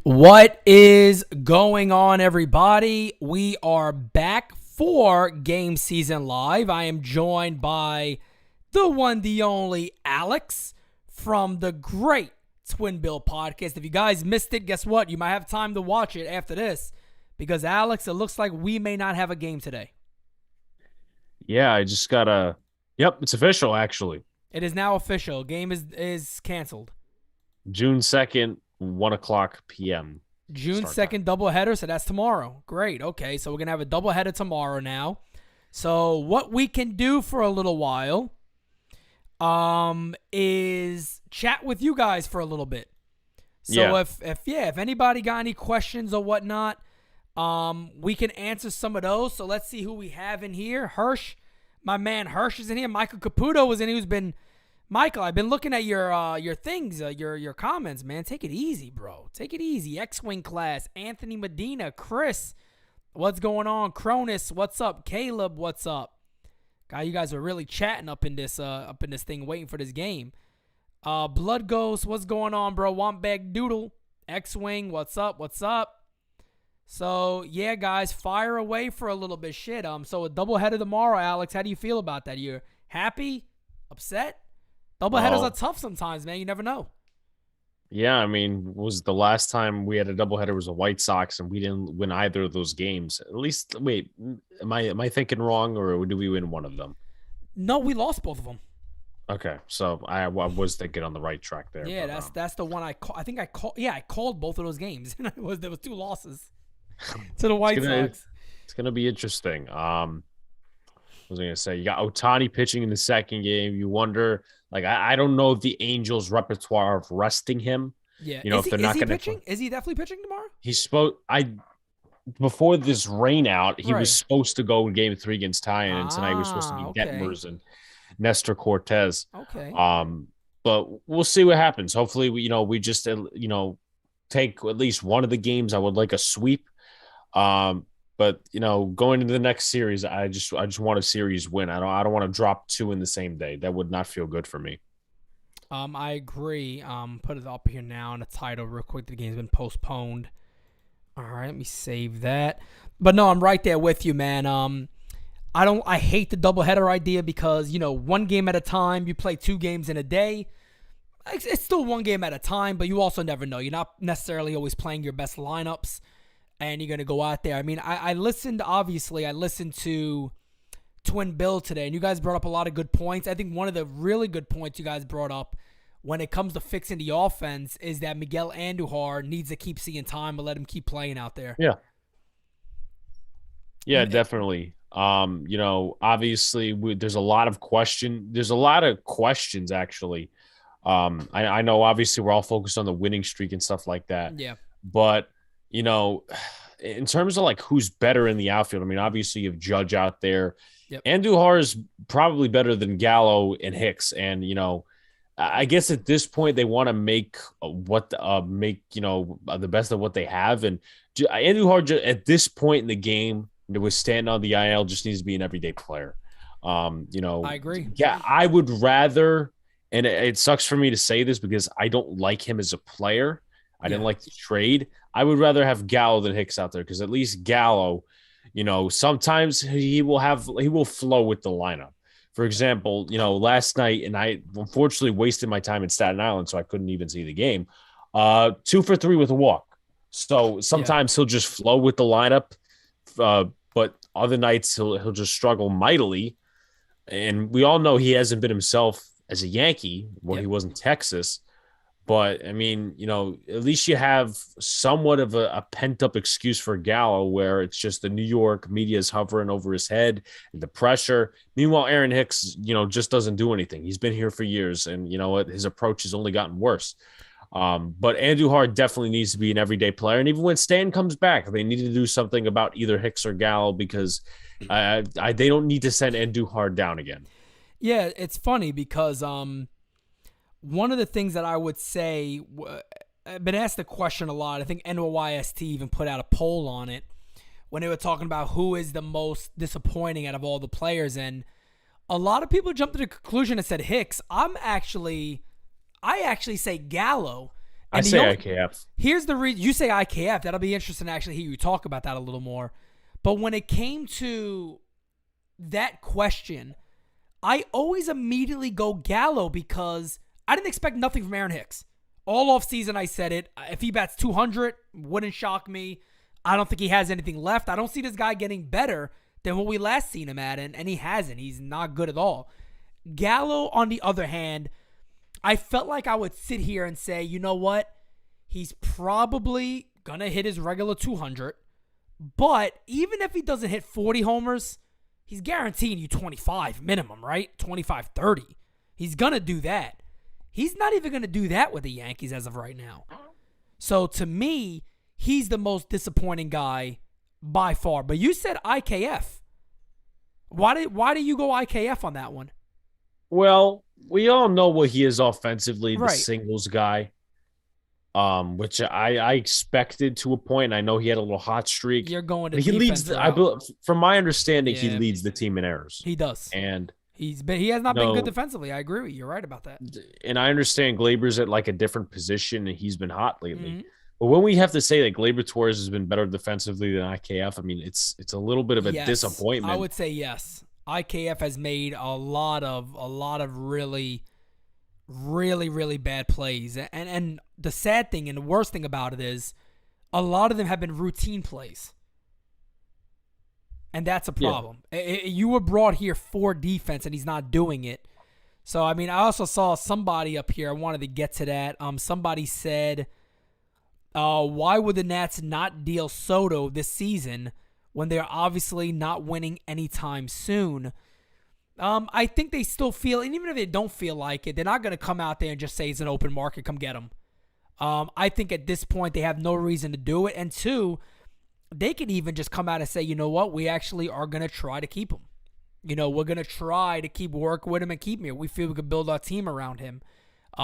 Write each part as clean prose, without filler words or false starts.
What is going on, everybody? We are back for GameSZN Live. I am joined by the one, the only Alex from the great Twin Bill podcast. If you guys missed it, guess what? You might have time to watch it after this because, Alex, it looks like we may not have a game today. Yeah, I just got a... Yep, it's official, actually. It is now official. Game is canceled. June 2nd, 1 o'clock p.m. June 2nd doubleheader, so that's tomorrow. Great. Okay, so we're going to have a doubleheader tomorrow now. So what we can do for a little while is chat with you guys for a little bit. So if anybody got any questions or whatnot, we can answer some of those. So let's see who we have in here. Hirsch, my man Hirsch is in here. Michael Caputo was in here, who's been... Michael, I've been looking at your things, your comments, man. Take it easy, bro. Take it easy. X-Wing class, Anthony Medina, Chris, what's going on? Cronus, what's up? Caleb, what's up? Guy, you guys are really chatting up in this thing, waiting for this game. Blood Ghost, what's going on, bro? Wampbag Doodle, X-Wing, what's up? What's up? So yeah, guys, fire away for a little bit. Shit. So a doubleheader tomorrow, Alex. How do you feel about that? You're happy? Upset? Doubleheaders are tough sometimes, man. You never know. Yeah, I mean, was the last time we had a doubleheader was the White Sox, and we didn't win either of those games. At least, wait, am I thinking wrong, or did we win one of them? No, we lost both of them. Okay, so I was thinking on the right track there. Yeah, but, that's the one I call. I think I called. Yeah, I called both of those games. There was 2 losses to the White Sox. It's gonna be interesting. What was I gonna say? You got Ohtani pitching in the second game. You wonder, like, I don't know if the Angels' repertoire of resting him. Yeah, if they're not gonna pitching, is he definitely pitching tomorrow? He's supposed. Before this rain out, he was supposed to go in Game 3 against Tyen, and tonight was supposed to be Detmers and Nestor Cortez. Okay. But we'll see what happens. Hopefully, we just take at least one of the games. I would like a sweep. But going into the next series, I just want a series win. I don't want to drop 2 in the same day. That would not feel good for me. I agree. Put it up here now in the title real quick. The game's been postponed. All right, let me save that. But no, I'm right there with you, man. I hate the doubleheader idea because, one game at a time, you play 2 games in a day. It's still 1 game at a time, but you also never know. You're not necessarily always playing your best lineups. And you're going to go out there. I mean, I listened to Twin Bill today, and you guys brought up a lot of good points. I think one of the really good points you guys brought up when it comes to fixing the offense is that Miguel Andujar needs to keep seeing time and let him keep playing out there. Yeah. Yeah, definitely. Obviously, there's a lot of questions, actually. I know, obviously, we're all focused on the winning streak and stuff like that. Yeah. But in terms of like who's better in the outfield, I mean, obviously you have Judge out there. Yep. Andujar is probably better than Gallo and Hicks. And, I guess at this point they want to make the best of what they have. And Andujar at this point in the game to withstand on the IL just needs to be an everyday player. I agree. Yeah, I would rather, and it sucks for me to say this because I don't like him as a player. I didn't like the trade. I would rather have Gallo than Hicks out there because at least Gallo, sometimes he will flow with the lineup. For example, last night, and I unfortunately wasted my time in Staten Island, so I couldn't even see the game. 2 for 3 with a walk. So sometimes he'll just flow with the lineup, but other nights he'll just struggle mightily. And we all know he hasn't been himself as a Yankee where he was in Texas. But, I mean, at least you have somewhat of a pent-up excuse for Gallo where it's just the New York media is hovering over his head and the pressure. Meanwhile, Aaron Hicks, just doesn't do anything. He's been here for years, and you know what? His approach has only gotten worse. But Andujar definitely needs to be an everyday player. And even when Stan comes back, they need to do something about either Hicks or Gallo because they don't need to send Andujar down again. Yeah, it's funny because one of the things that I would say, I've been asked the question a lot. I think NYST even put out a poll on it when they were talking about who is the most disappointing out of all the players. And a lot of people jumped to the conclusion and said Hicks. I actually say Gallo. I say IKF. Here's the reason. You say IKF. That'll be interesting to actually hear you talk about that a little more. But when it came to that question, I always immediately go Gallo because I didn't expect nothing from Aaron Hicks. All offseason I said it. If he bats 200, wouldn't shock me. I don't think he has anything left. I don't see this guy getting better than what we last seen him at, and he hasn't. He's not good at all. Gallo, on the other hand, I felt like I would sit here and say, you know what? He's probably going to hit his regular 200, but even if he doesn't hit 40 homers, he's guaranteeing you 25 minimum, right? 25, 30. He's going to do that. He's not even going to do that with the Yankees as of right now. So to me, he's the most disappointing guy by far. But you said IKF. Why do you go IKF on that one? Well, we all know what he is offensively, the Right. singles guy, which I expected to a point. I know he had a little hot streak. You're going to he leads. From my understanding, he Yeah. leads the team in errors. He does. And he has not been good defensively. I agree with you. You're right about that. And I understand Glaber's at like a different position, and he's been hot lately. Mm-hmm. But when we have to say that Gleyber Torres has been better defensively than IKF, I mean, it's a little bit of a disappointment. I would say yes. IKF has made a lot of really, really, really bad plays. And the sad thing and the worst thing about it is a lot of them have been routine plays. And that's a problem. Yeah. You were brought here for defense, and he's not doing it. So, I mean, I also saw somebody up here. I wanted to get to that. Somebody said, why would the Nats not deal Soto this season when they're obviously not winning anytime soon? I think they still feel, and even if they don't feel like it, they're not going to come out there and just say it's an open market, come get him. I think at this point they have no reason to do it. And two, they could even just come out and say, you know what, we actually are going to try to keep him. You know, we're going to try to keep working with him and keep him here. We feel we could build our team around him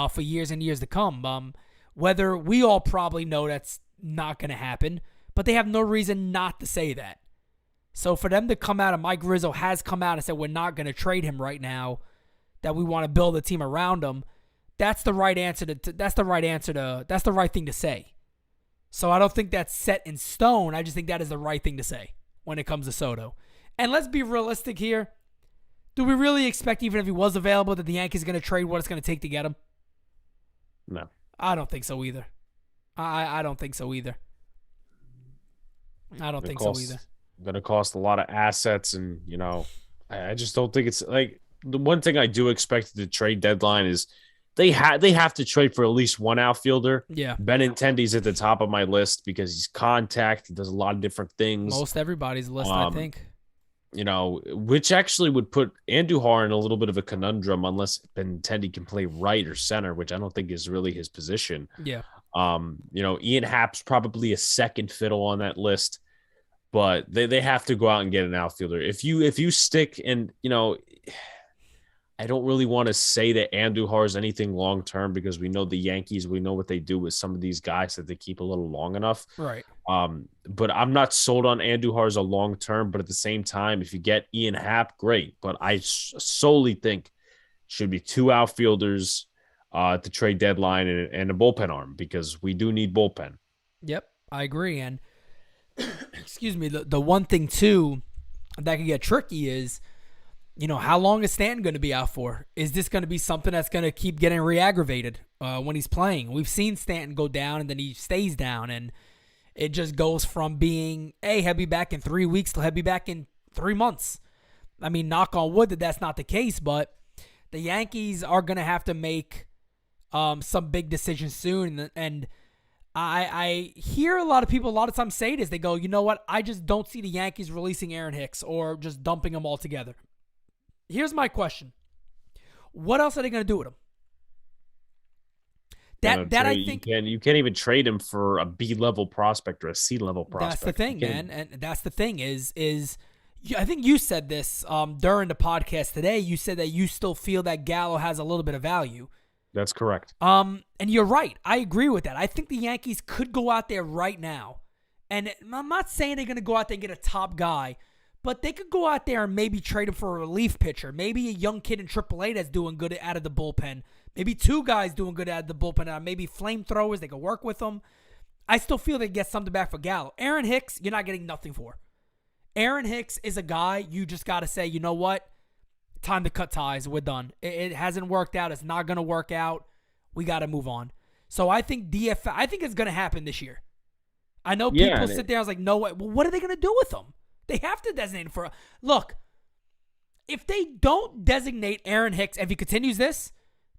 for years and years to come. Whether we all probably know that's not going to happen, but they have no reason not to say that. So for them to come out, and Mike Rizzo has come out and said we're not going to trade him right now, that we want to build a team around him, that's the right answer that's the right thing to say. So I don't think that's set in stone. I just think that is the right thing to say when it comes to Soto. And let's be realistic here. Do we really expect, even if he was available, that the Yankees are going to trade what it's going to take to get him? No. I don't think so either. I don't think so either. I don't think so either. Going to cost a lot of assets, and, you know, I just don't think it's like the one thing I do expect at the trade deadline is they have to trade for at least one outfielder. Yeah. Benintendi's at the top of my list because he's contact. He does a lot of different things. Most everybody's list, I think. You know, which actually would put Andujar in a little bit of a conundrum unless Benintendi can play right or center, which I don't think is really his position. Yeah. You know, Ian Happ's probably a second fiddle on that list, but they have to go out and get an outfielder. If you stick, and, you know, I don't really want to say that Andujar is anything long term because we know the Yankees, we know what they do with some of these guys that they keep a little long enough. Right. But I'm not sold on Andujar as a long term. But at the same time, if you get Ian Happ, great. But I solely think it should be two outfielders at the trade deadline and a bullpen arm, because we do need bullpen. Yep, I agree. And excuse me, the one thing too that can get tricky is, you know, how long is Stanton going to be out for? Is this going to be something that's going to keep getting re-aggravated when he's playing? We've seen Stanton go down and then he stays down, and it just goes from being, hey, he'll be back in 3 weeks to he'll be back in 3 months. I mean, knock on wood that's not the case, but the Yankees are going to have to make some big decisions soon. And I hear a lot of people a lot of times say this. They go, you know what? I just don't see the Yankees releasing Aaron Hicks or just dumping him altogether. Here's my question. What else are they going to do with him? I think you can't even trade him for a B-level prospect or a C-level prospect. That's the thing, man. And that's the thing is I think you said this during the podcast today. You said that you still feel that Gallo has a little bit of value. That's correct. And you're right. I agree with that. I think the Yankees could go out there right now. And I'm not saying they're going to go out there and get a top guy, but they could go out there and maybe trade him for a relief pitcher, maybe a young kid in AAA that's doing good out of the bullpen, Maybe 2 guys doing good out of the bullpen. Maybe flamethrowers. They can work with them. I still feel they get something back for Gallo. Aaron Hicks, you're not getting nothing for. Aaron Hicks is a guy you just got to say, you know what? Time to cut ties. We're done. It hasn't worked out. It's not going to work out. We got to move on. So I think I think it's going to happen this year. I know people sit there and like, no way. Well, what are they going to do with them? They have to designate him for. Look, if they don't designate Aaron Hicks, if he continues this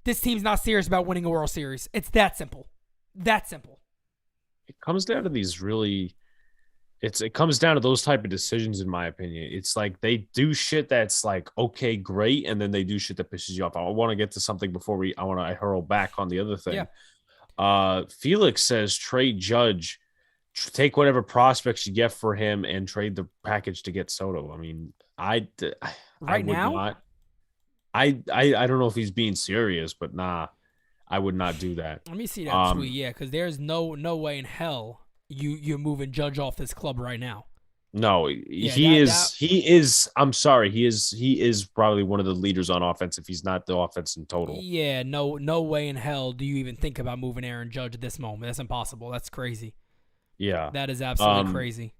team's not serious about winning a World Series. It's that simple. That simple. It comes down to these really. It comes down to those type of decisions, in my opinion. It's like they do shit that's like, okay, great, and then they do shit that pisses you off. I want to get to something before I hurl back on the other thing. Yeah. Felix says trade Judge, take whatever prospects you get for him, and trade the package to get Soto. I mean, I would not. I don't know if he's being serious, but nah, I would not do that. Let me see that tweet. Yeah, because there's no way in hell you're moving Judge off this club right now. No, he is. I'm sorry. He is probably one of the leaders on offense, if he's not the offense in total. Yeah, no way in hell do you even think about moving Aaron Judge at this moment. That's impossible. That's crazy. Yeah. That is absolutely crazy.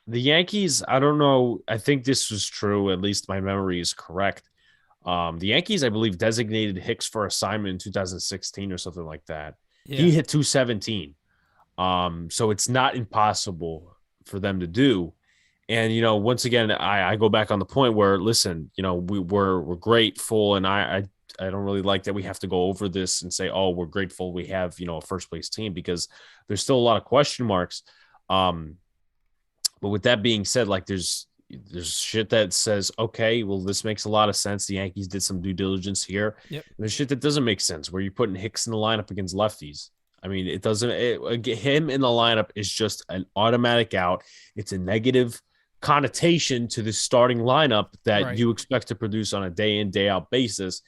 The Yankees, I don't know. I think this was true. At least my memory is correct. The Yankees, I believe, designated Hicks for assignment in 2016 or something like that. Yeah. He hit 217. So it's not impossible for them to do. And, you know, once again, I go back on the point where, listen, you know, we're grateful, and I don't really like that we have to go over this and say, oh, we're grateful we have, you know, a first place team, because there's still a lot of question marks. But with that being said, like there's shit that says, okay, well, this makes a lot of sense. The Yankees did some due diligence here. Yep. There's shit that doesn't make sense, where you're putting Hicks in the lineup against lefties. I mean, it doesn't. Him in the lineup is just an automatic out. It's a negative connotation to the starting lineup that you expect to produce on a day in, day out basis.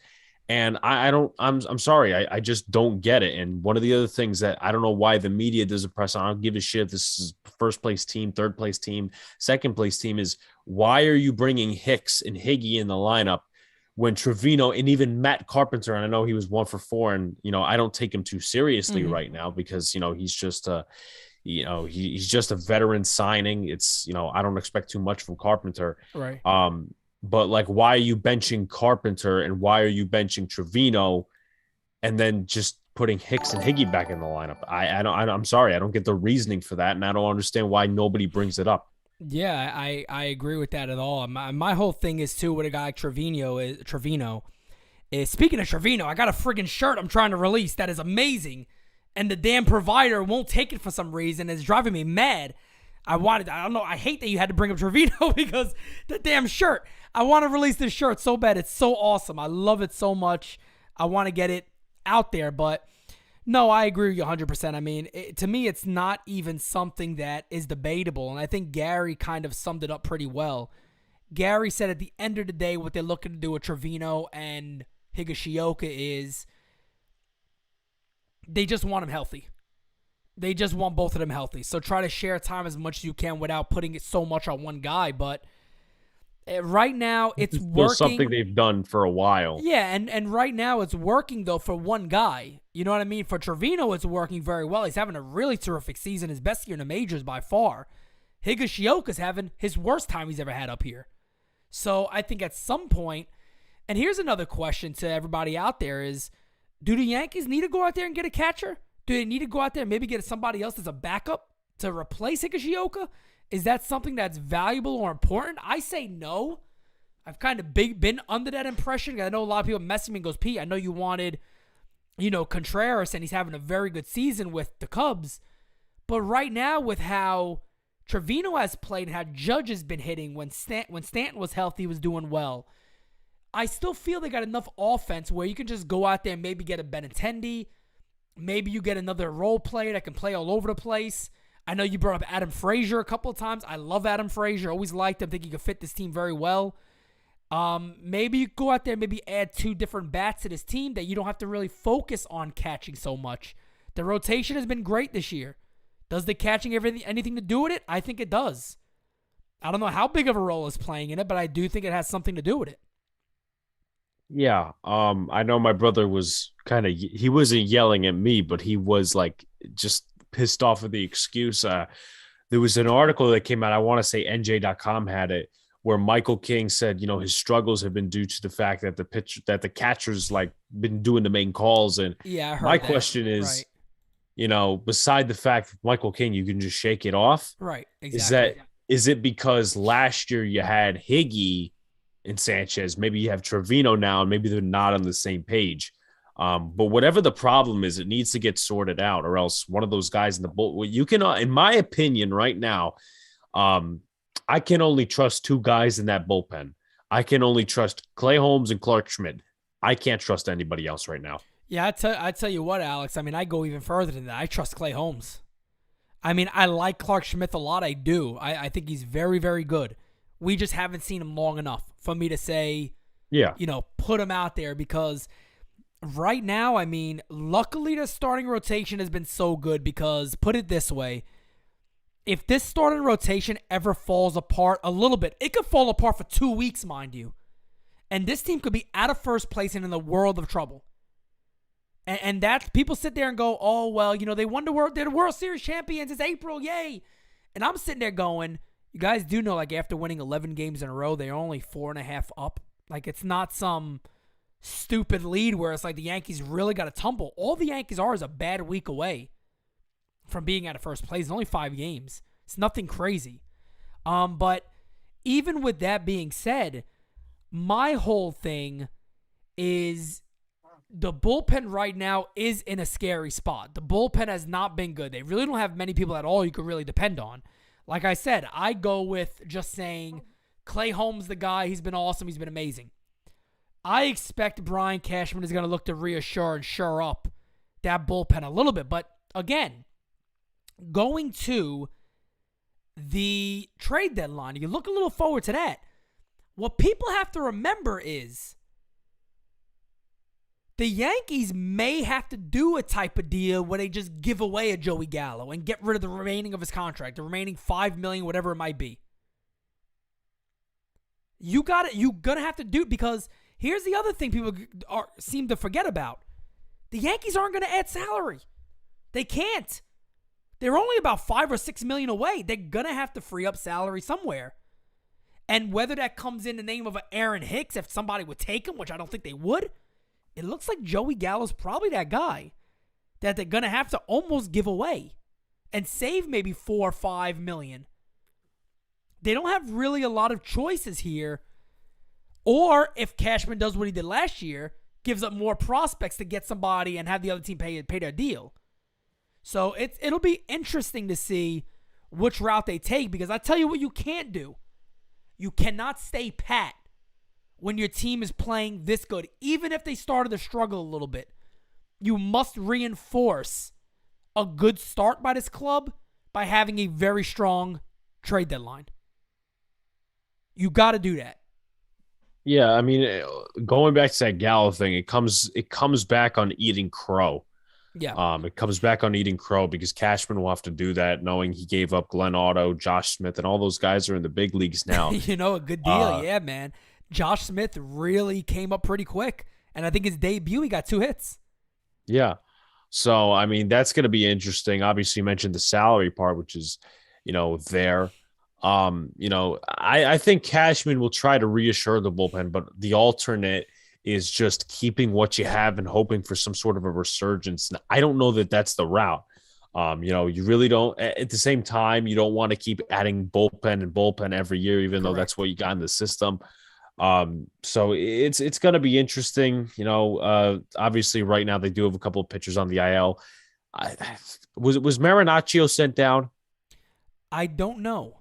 And I'm sorry. I just don't get it. And one of the other things that I don't know why the media doesn't press on, I don't give a shit if this is first place team, third place team, second place team, is why are you bringing Hicks and Higgy in the lineup when Trevino and even Matt Carpenter, and I know he was 1 for 4, and, you know, I don't take him too seriously right now, because, you know, he's just he's just a veteran signing. It's, you know, I don't expect too much from Carpenter. Right. But like, why are you benching Carpenter and why are you benching Trevino and then just putting Hicks and Higgy back in the lineup? I'm sorry. I don't get the reasoning for that. And I don't understand why nobody brings it up. Yeah, I agree with that at all. My whole thing is too with a guy like Trevino is speaking of Trevino, I got a friggin' shirt I'm trying to release that is amazing, and the damn provider won't take it for some reason. It's driving me mad. I don't know. I hate that you had to bring up Trevino because the damn shirt. I want to release this shirt so bad. It's so awesome. I love it so much. I want to get it out there, but no, I agree with you 100%. I mean, to me, it's not even something that is debatable, and I think Gary kind of summed it up pretty well. Gary said at the end of the day, what they're looking to do with Trevino and Higashioka is they just want him healthy. They just want both of them healthy. So try to share time as much as you can without putting it so much on one guy, but right now, it's working. Something they've done for a while. Yeah, and right now it's working, though, for one guy. You know what I mean? For Trevino, it's working very well. He's having a really terrific season, his best year in the majors by far. Higashioka's having his worst time he's ever had up here. So I think at some point, and here's another question to everybody out there is, do the Yankees need to go out there and get a catcher? Do they need to go out there and maybe get somebody else as a backup to replace Higashioka? Is that something that's valuable or important? I say no. I've kind of been under that impression. I know a lot of people message me and goes, Pete, I know you wanted, you know, Contreras, and he's having a very good season with the Cubs. But right now, with how Trevino has played and how Judge has been hitting, when Stanton was healthy, he was doing well. I still feel they got enough offense where you can just go out there and maybe get a Benintendi. Maybe you get another role player that can play all over the place. I know you brought up Adam Frazier a couple of times. I love Adam Frazier. Always liked him. Think he could fit this team very well. Maybe you go out there and maybe add 2 different bats to this team that you don't have to really focus on catching so much. The rotation has been great this year. Does the catching anything to do with it? I think it does. I don't know how big of a role it's playing in it, but I do think it has something to do with it. Yeah. I know my brother was he wasn't yelling at me, but he was like just pissed off at the excuse. There was an article that came out, I want to say NJ.com had it, where Michael King said, his struggles have been due to the fact that the catcher's like been doing the main calls. And Yeah, I my heard that. question Right. is, beside the fact that Michael King, you can just shake it off. Right. Is Exactly. that is it because last year you had Higgy and Sanchez? Maybe you have Trevino now, and maybe they're not on the same page. But whatever the problem is, it needs to get sorted out, or else one of those guys in the bull. You can, in my opinion, right now, I can only trust two guys in that bullpen. I can only trust Clay Holmes and Clark Schmidt. I can't trust anybody else right now. Yeah, I tell you what, Alex. I mean, I go even further than that. I trust Clay Holmes. I mean, I like Clark Schmidt a lot. I do. I think he's very, very good. We just haven't seen him long enough for me to say, Yeah. put him out there because right now, I mean, luckily the starting rotation has been so good because, put it this way, if this starting rotation ever falls apart a little bit, it could fall apart for 2 weeks, mind you. And this team could be out of first place and in the world of trouble. And that's, people sit there and go, oh, well, they won they're the World Series champions. It's April, yay. And I'm sitting there going, you guys do know, like, after winning 11 games in a row, they're only 4.5 up. Like, it's not some stupid lead where it's like the Yankees really got to tumble. All the Yankees are is a bad week away from being out of first place. It's only 5 games. It's nothing crazy. But even with that being said, my whole thing is the bullpen right now is in a scary spot. The bullpen has not been good. They really don't have many people at all you could really depend on. Like I said, I go with just saying Clay Holmes, the guy. He's been awesome. He's been amazing. I expect Brian Cashman is going to look to reassure and shore up that bullpen a little bit. But again, going to the trade deadline, you look a little forward to that. What people have to remember is the Yankees may have to do a type of deal where they just give away a Joey Gallo and get rid of the remaining of his contract, the remaining $5 million, whatever it might be. You're gonna have to do it because here's the other thing people seem to forget about: the Yankees aren't gonna add salary. They can't. They're only about $5 or $6 million away. They're gonna have to free up salary somewhere. And whether that comes in the name of Aaron Hicks, if somebody would take him, which I don't think they would, it looks like Joey Gallo's probably that guy that they're going to have to almost give away and save maybe $4 or $5 million. They don't have really a lot of choices here. Or if Cashman does what he did last year, gives up more prospects to get somebody and have the other team pay their deal. So it'll be interesting to see which route they take, because I tell you what you can't do. You cannot stay pat when your team is playing this good. Even if they started to struggle a little bit, you must reinforce a good start by this club by having a very strong trade deadline. You got to do that. Yeah, I mean, going back to that Gallo thing, it comes back on eating crow. Yeah. It comes back on eating crow because Cashman will have to do that, knowing he gave up Glenn Otto, Josh Smith, and all those guys are in the big leagues now. A good deal. Yeah, man. Josh Smith really came up pretty quick, and I think his debut, he got 2 hits. Yeah. So, I mean, that's going to be interesting. Obviously, you mentioned the salary part, which is, there. I think Cashman will try to reassure the bullpen, but the alternate is just keeping what you have and hoping for some sort of a resurgence. And I don't know that that's the route. You really don't. At the same time, you don't want to keep adding bullpen every year, even though that's what you got in the system. So it's going to be interesting. Obviously right now they do have a couple of pitchers on the IL. Was Marinaccio sent down? I don't know.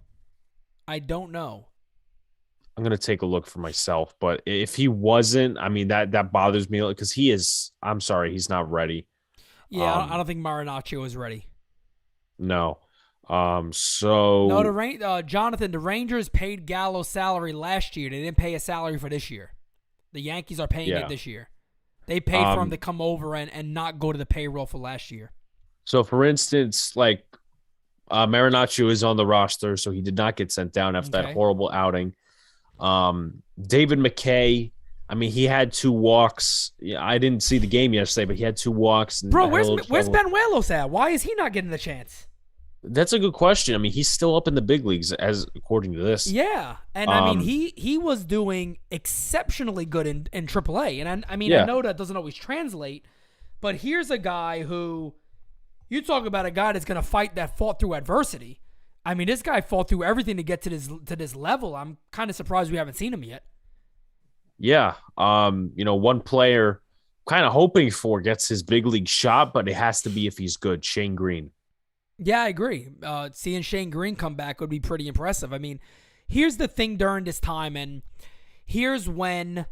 I'm going to take a look for myself, but if he wasn't, I mean, that bothers me because I'm sorry, he's not ready. Yeah, I don't think Marinaccio is ready. No. Jonathan, the Rangers paid Gallo's salary last year. They didn't pay a salary for this year. The Yankees are paying it this year. They paid for him to come over and not go to the payroll for last year. So, for instance, like Marinaccio is on the roster, so he did not get sent down after that horrible outing. David McKay, I mean, he had 2 walks. Yeah, I didn't see the game yesterday, but he had 2 walks. Bro, where's Benuelos at? Why is he not getting the chance? That's a good question. I mean, he's still up in the big leagues, as according to this. Yeah, and I mean, he was doing exceptionally good in AAA, and I mean, I know that doesn't always translate, but here's a guy who, you talk about a guy that's going to fight that fought through adversity. I mean, this guy fought through everything to get to this level. I'm kind of surprised we haven't seen him yet. Yeah. One player kind of hoping for gets his big league shot, but it has to be if he's good. Shane Green. Yeah, I agree. Seeing Shane Green come back would be pretty impressive. I mean, here's the thing during this time, and here's when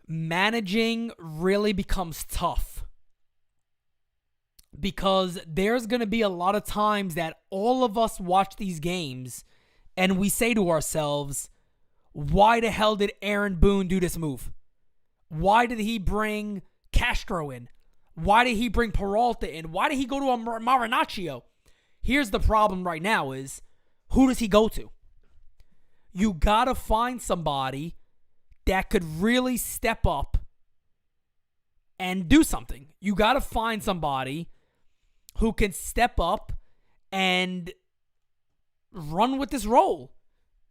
managing really becomes tough. Because there's going to be a lot of times that all of us watch these games and we say to ourselves, why the hell did Aaron Boone do this move? Why did he bring Castro in? Why did he bring Peralta in? Why did he go to a Marinaccio? Here's the problem right now is, who does he go to? You got to find somebody that could really step up and do something. You got to find somebody who can step up and run with this role.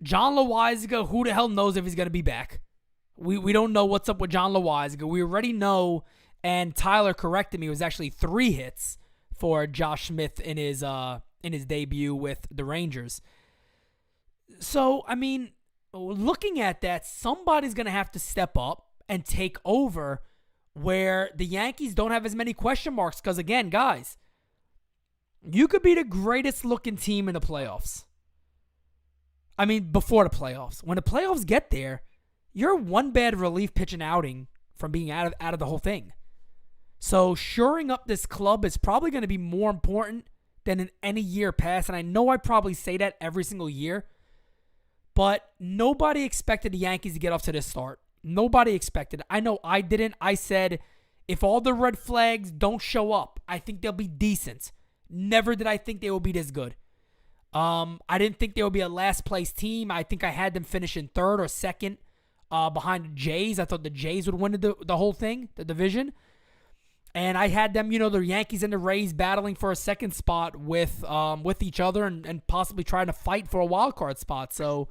John Loizaga, who the hell knows if he's going to be back? We don't know what's up with John Loizaga. We already know, and Tyler corrected me, it was actually 3 hits for Josh Smith in his debut with the Rangers. So, I mean, looking at that, somebody's going to have to step up and take over where the Yankees don't have as many question marks. Because, again, guys, you could be the greatest looking team in the playoffs. I mean, before the playoffs. When the playoffs get there, you're one bad relief pitching outing from being out of the whole thing. So shoring up this club is probably going to be more important than in any year past. And I know I probably say that every single year, but nobody expected the Yankees to get off to this start. Nobody expected it. I know I didn't. I said, if all the red flags don't show up, I think they'll be decent. Never did I think they will be this good. I didn't think they would be a last place team. I think I had them finish in 3rd or 2nd behind the Jays. I thought the Jays would win the whole thing, the division. And I had them, the Yankees and the Rays battling for a 2nd spot with each other and possibly trying to fight for a wild card spot. So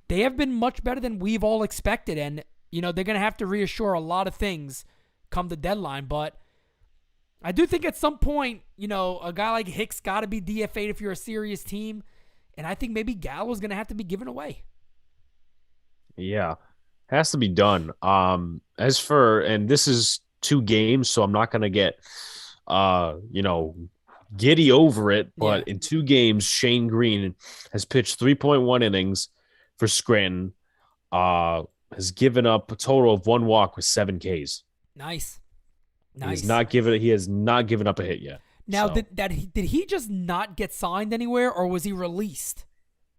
they have been much better than we've all expected. And, they're going to have to reassure a lot of things come the deadline. But I do think at some point, a guy like Hicks got to be DFA'd if you're a serious team. And I think maybe Gallo's going to have to be given away. Yeah, has to be done. And this is 2 games, so I'm not going to get, giddy over it. But in 2 games, Shane Green has pitched 3.1 innings for Scranton, has given up a total of 1 walk with 7 Ks. Nice. He has not given up a hit yet. Now, did he just not get signed anywhere, or was he released?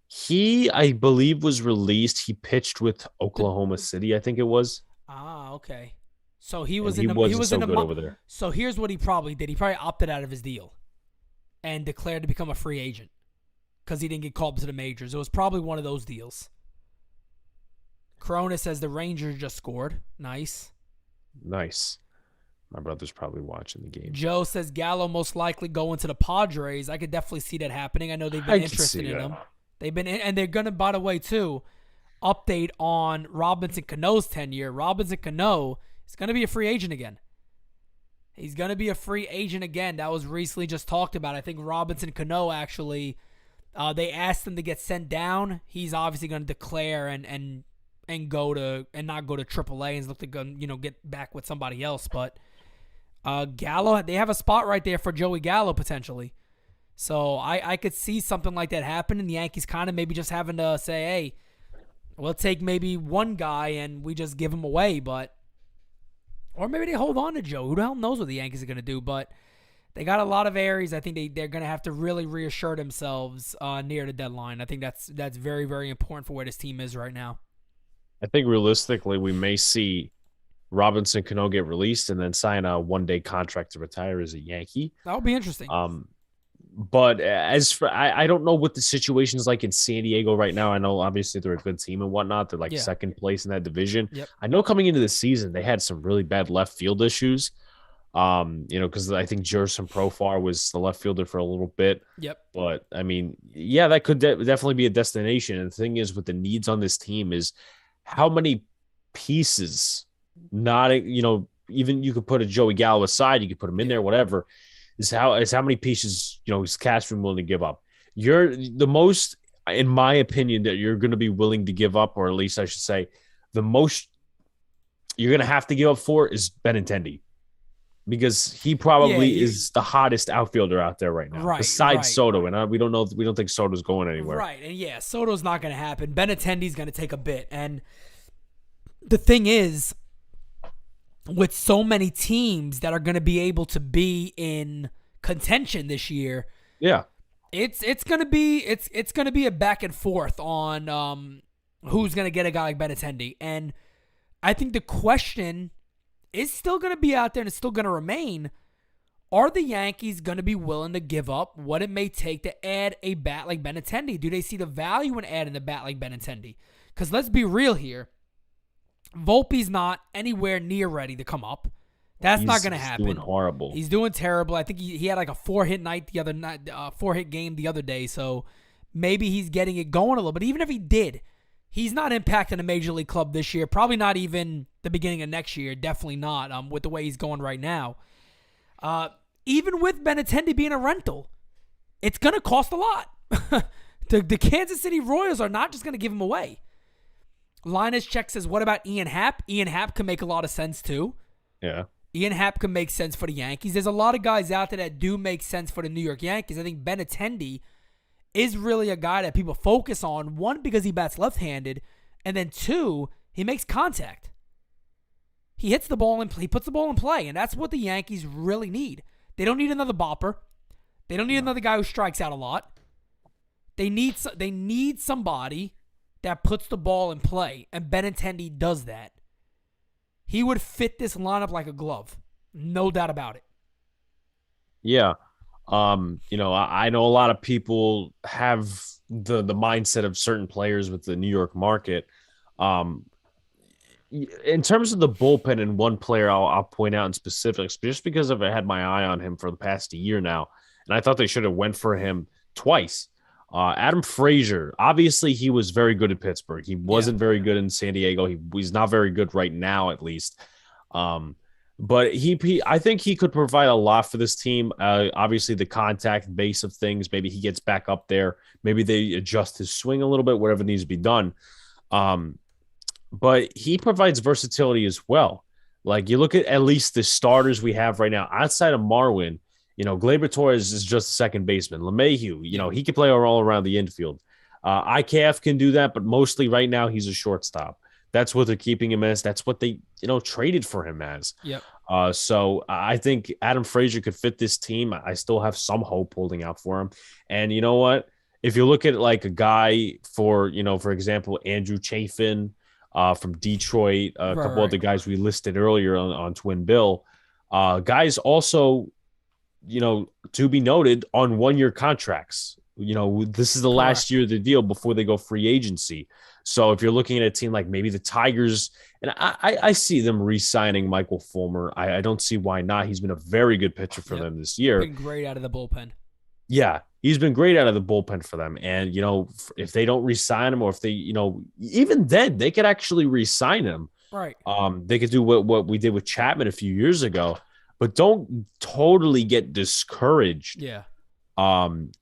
He, I believe, was released. He pitched with Oklahoma City, I think it was. Ah, okay. So he was over there. So here's what he probably did. He probably opted out of his deal and declared to become a free agent because he didn't get called to the majors. It was probably one of those deals. Corona says the Rangers just scored. Nice. My brother's probably watching the game. Joe says Gallo most likely going to the Padres. I could definitely see that happening. I know they've been interested in him. They've been and they're gonna, by the way, too, update on Robinson Cano's tenure. Robinson Cano is gonna be a free agent again. He's gonna be a free agent again. That was recently just talked about. I think Robinson Cano actually, they asked him to get sent down. He's obviously gonna declare and go to and not go to AAA and look to go, get back with somebody else. But Gallo, they have a spot right there for Joey Gallo potentially. So I could see something like that happen, and the Yankees kind of maybe just having to say, hey, we'll take maybe one guy and we just give him away. Or maybe they hold on to Joe. Who the hell knows what the Yankees are going to do? But they got a lot of areas. I think they're going to have to really reassure themselves near the deadline. I think that's very, very important for where this team is right now. I think realistically we may see Robinson Cano get released and then sign a 1-day contract to retire as a Yankee. That would be interesting. But as for I don't know what the situation is like in San Diego right now. I know obviously they're a good team and whatnot. They're like Yeah. second place in that division. Yep. I know coming into the season they had some really bad left field issues. Because I think Jerson Profar was the left fielder for a little bit. Yep. But I mean, yeah, that could definitely be a destination. And the thing is, with the needs on this team, is how many pieces, not even you could put a Joey Gallo aside, you could put him in there, whatever. Is how many pieces is Cashman willing to give up? You're the most, in my opinion, that you're going to be willing to give up, or at least I should say, the most you're going to have to give up for is Benintendi, because he probably is the hottest outfielder out there right now, besides Soto. And we don't think Soto's going anywhere. Right. And Soto's not going to happen. Benintendi's going to take a bit. And the thing is, with so many teams that are going to be able to be in contention this year, it's going to be a back and forth on who's going to get a guy like Benintendi. And I think the question is still going to be out there and it's still going to remain. Are the Yankees going to be willing to give up what it may take to add a bat like Benintendi? Do they see the value in adding a bat like Benintendi? Because let's be real here. Volpe's not anywhere near ready to come up. That's not going to happen. He's doing horrible. He's doing terrible. I think he had like a 4-hit night the other night, 4-hit game the other day. So maybe he's getting it going a little. But even if he did, he's not impacting a major league club this year. Probably not even the beginning of next year. Definitely not. With the way he's going right now. Even with Benintendi being a rental, it's going to cost a lot. The Kansas City Royals are not just going to give him away. Linus Check says, what about Ian Happ? Ian Happ can make a lot of sense too. Yeah. Ian Happ can make sense for the Yankees. There's a lot of guys out there that do make sense for the New York Yankees. I think Benintendi is really a guy that people focus on. One, because he bats left-handed, and then two, he makes contact. He hits the ball and he puts the ball in play, and that's what the Yankees really need. They don't need another bopper. They don't need another guy who strikes out a lot. They need somebody that puts the ball in play, and Benintendi does that. He would fit this lineup like a glove. No doubt about it. Yeah. I know a lot of people have the mindset of certain players with the New York market. In terms of the bullpen, and one player I'll point out in specifics, just because I've had my eye on him for the past year now, and I thought they should have went for him twice. Adam Frazier, obviously he was very good at Pittsburgh. He wasn't very good in San Diego. He's not very good right now, at least. But I think he could provide a lot for this team. Obviously the contact base of things, maybe he gets back up there. Maybe they adjust his swing a little bit, whatever needs to be done. But he provides versatility as well. Like, you look at least the starters we have right now, outside of Marwin, Gleyber Torres is just a second baseman. LeMahieu, he can play all around the infield. IKF can do that, but mostly right now he's a shortstop. That's what they're keeping him as. That's what they, traded for him as. Yep. So I think Adam Frazier could fit this team. I still have some hope holding out for him. And you know what? If you look at like a guy for example, Andrew Chafin from Detroit, a couple other guys we listed earlier on Twin Bill, guys also, to be noted on 1-year contracts. This is the last year of the deal before they go free agency. So if you're looking at a team like maybe the Tigers, and I see them re-signing Michael Fulmer. I don't see why not. He's been a very good pitcher for them this year. Been great out of the bullpen. Yeah, he's been great out of the bullpen for them. And, if they don't re-sign him, or if they, even then they could actually re-sign him. Right. They could do what we did with Chapman a few years ago, but don't totally get discouraged. Yeah.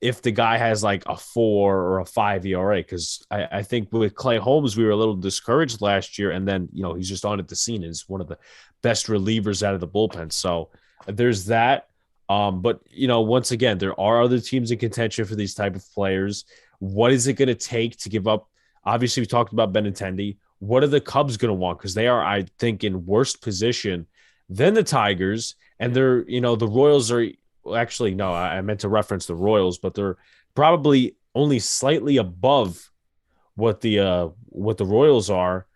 If the guy has like a 4 or a 5 ERA, because I think with Clay Holmes, we were a little discouraged last year, and then, he's just on at the scene as one of the best relievers out of the bullpen. So there's that. But once again, there are other teams in contention for these type of players. What is it going to take to give up? Obviously, we talked about Benintendi. What are the Cubs going to want? Because they are, I think, in worse position than the Tigers, and they're, the Royals are. Well, actually, no, I meant to reference the Royals, but they're probably only slightly above what the Royals are.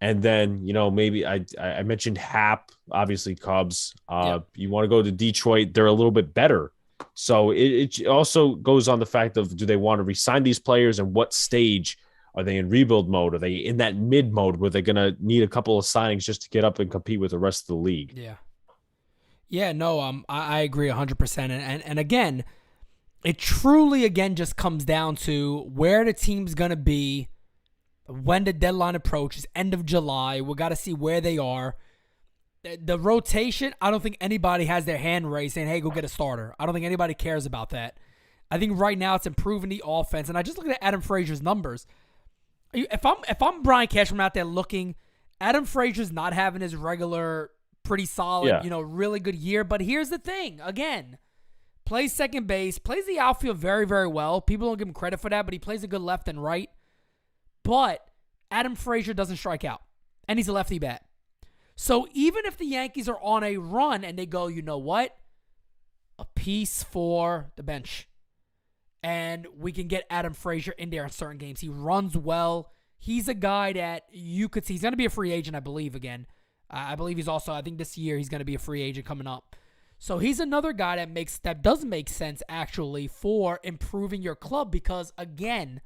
And then, maybe I mentioned Happ, obviously Cubs. You want to go to Detroit, they're a little bit better So it also goes on the fact of, do they want to re-sign these players, and what stage are they in rebuild mode? Are they in that mid mode where they're going to need a couple of signings just to get up and compete with the rest of the league? Yeah. Yeah, no, I agree 100%. And again, it truly, again, just comes down to where the team's going to be when the deadline approaches, end of July. We got to see where they are. The rotation, I don't think anybody has their hand raised saying, hey, go get a starter. I don't think anybody cares about that. I think right now it's improving the offense. And I just look at Adam Frazier's numbers. If I'm Brian Cashman out there looking, Adam Frazier's not having his regular, pretty solid, really good year. But here's the thing. Again, plays second base, plays the outfield very, very well. People don't give him credit for that, but he plays a good left and right. But Adam Frazier doesn't strike out, and he's a lefty bat. So even if the Yankees are on a run and they go, you know what? A piece for the bench. And we can get Adam Frazier in there in certain games. He runs well. He's a guy that you could see. He's going to be a free agent, I believe, again. I believe he's also, I think this year he's going to be a free agent coming up. So he's another guy that does make sense, actually, for improving your club because, again,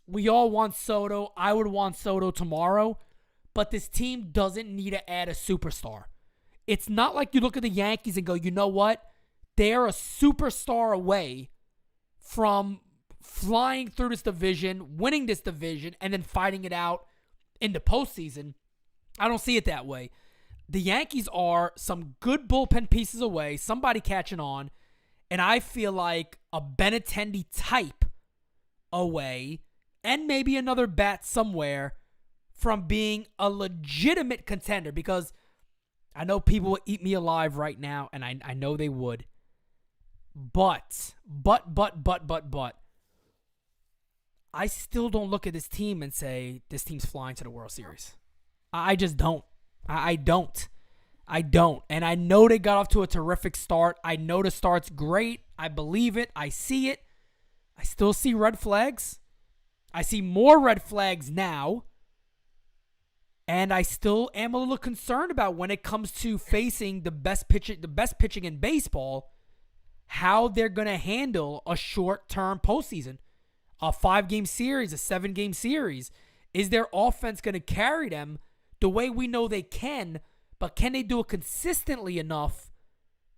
we all want Soto. I would want Soto tomorrow. But this team doesn't need to add a superstar. It's not like you look at the Yankees and go, you know what? They're a superstar away from flying through this division, winning this division, and then fighting it out in the postseason. I don't see it that way. The Yankees are some good bullpen pieces away, somebody catching on, and I feel like a Benintendi type away, and maybe another bat somewhere from being a legitimate contender, because I know people will eat me alive right now, and I know they would. But, I still don't look at this team and say, this team's flying to the World Series. I just don't. I don't. And I know they got off to a terrific start. I know the start's great. I believe it. I see it. I still see red flags. I see more red flags now. And I still am a little concerned about when it comes to facing the best pitching in baseball, how they're going to handle a short-term postseason, a 5-game series, a 7-game series. Is their offense going to carry them the way we know they can, but can they do it consistently enough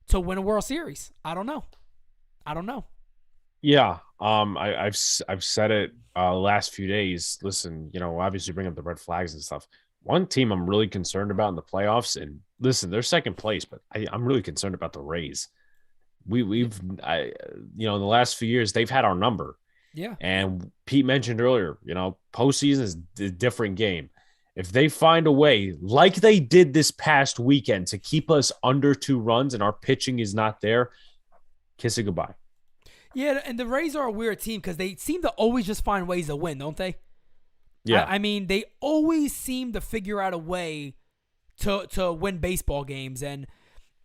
to win a World Series? I don't know. Yeah, I've said it last few days. Listen, obviously bring up the red flags and stuff. One team I'm really concerned about in the playoffs, and listen, they're second place, but I'm really concerned about the Rays. We've in the last few years, they've had our number. Yeah. And Pete mentioned earlier, postseason is a different game. If they find a way, like they did this past weekend, to keep us under 2 runs and our pitching is not there, kiss it goodbye. Yeah, and the Rays are a weird team because they seem to always just find ways to win, don't they? Yeah. I mean, they always seem to figure out a way to win baseball games. And,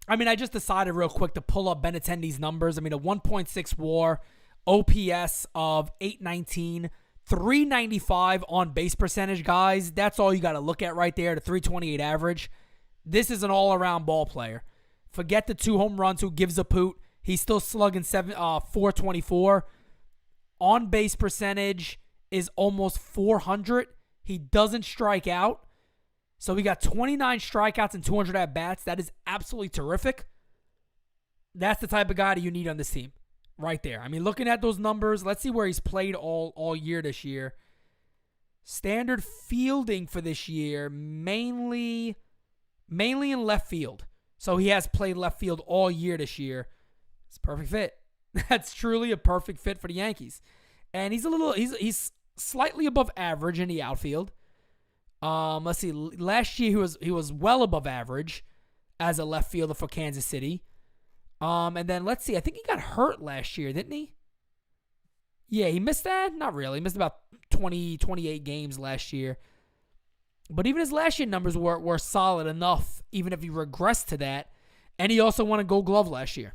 I mean, I just decided real quick to pull up Benintendi's numbers. I mean, a 1.6 WAR, OPS of 819, 395 on base percentage, guys. That's all you got to look at right there, the 328 average. This is an all-around ball player. Forget the 2 home runs, who gives a poot. He's still slugging 424. On base percentage is almost 400. He doesn't strike out. So we got 29 strikeouts and 200 at-bats. That is absolutely terrific. That's the type of guy that you need on this team right there. I mean, looking at those numbers, let's see where he's played all year this year. Standard fielding for this year, mainly in left field. So he has played left field all year this year. It's a perfect fit. That's truly a perfect fit for the Yankees. And he's slightly above average in the outfield. Let's see. Last year he was well above average as a left fielder for Kansas City. And then let's see. I think he got hurt last year, didn't he? Yeah, he missed that? Not really. He missed about 28 games last year. But even his last year numbers were solid enough, even if he regressed to that. And he also won a Gold Glove last year.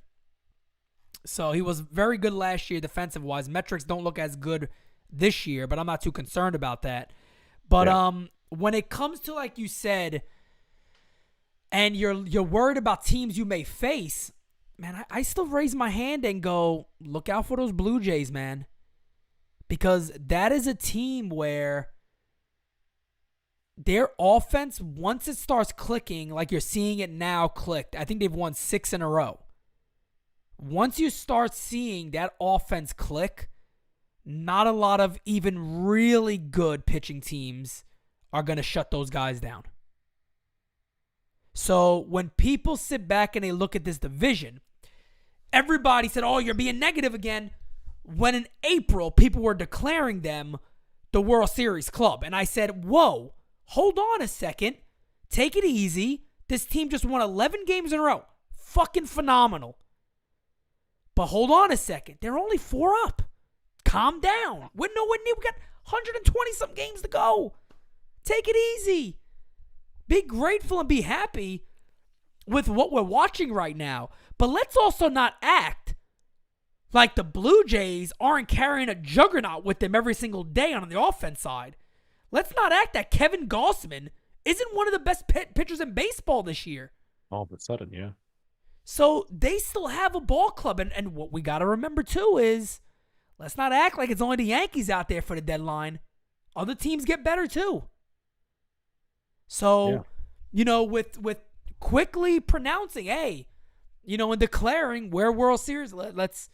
So he was very good last year defensive-wise. Metrics don't look as good this year, but I'm not too concerned about that. But when it comes to, like you said, and you're worried about teams you may face, man, I still raise my hand and go, look out for those Blue Jays, man. Because that is a team where their offense, once it starts clicking, like you're seeing it now clicked, I think they've won 6 in a row. Once you start seeing that offense click, not a lot of even really good pitching teams are going to shut those guys down. So when people sit back and they look at this division, everybody said, oh, you're being negative again. When in April, people were declaring them the World Series club. And I said, whoa, hold on a second. Take it easy. This team just won 11 games in a row. Fucking phenomenal. But hold on a second. They're only 4 up. Calm down. We're nowhere near. We got 120-some games to go. Take it easy. Be grateful and be happy with what we're watching right now. But let's also not act like the Blue Jays aren't carrying a juggernaut with them every single day on the offense side. Let's not act that Kevin Gausman isn't one of the best pitchers in baseball this year. All of a sudden, yeah. So they still have a ball club. And what we got to remember, too, is let's not act like it's only the Yankees out there for the deadline. Other teams get better, too. So, with quickly pronouncing, hey, and declaring we're World Series, let's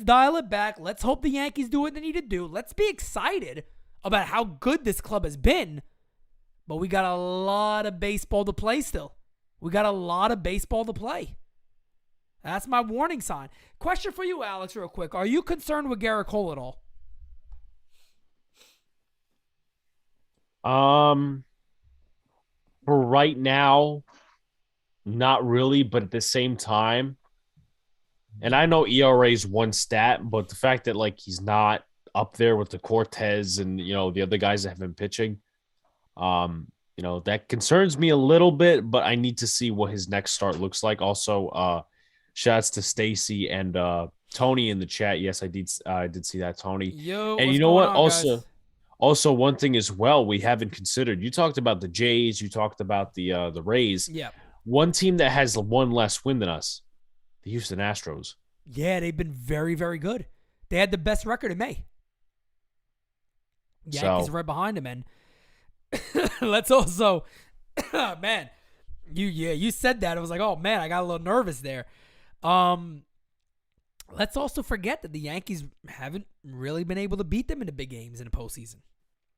dial it back. Let's hope the Yankees do what they need to do. Let's be excited about how good this club has been. But we got a lot of baseball to play still. We got a lot of baseball to play. That's my warning sign. Question for you, Alex, real quick. Are you concerned with Gerrit Cole at all? For right now, not really, but at the same time, and I know ERA is one stat, but the fact that he's not up there with the Cortez and the other guys that have been pitching, that concerns me a little bit. But I need to see what his next start looks like. Also, shouts to Stacy and Tony in the chat. Yes, I did see that, Tony. Yo, and you know what? On, guys? Also, one thing as well we haven't considered. You talked about the Jays. You talked about the Rays. Yeah. One team that has one less win than us, the Houston Astros. Yeah, they've been very, very good. They had the best record in May. Yankees right behind them. And let's also, man, you said that. I was like, oh, man, I got a little nervous there. Let's also forget that the Yankees haven't really been able to beat them in the big games in the postseason.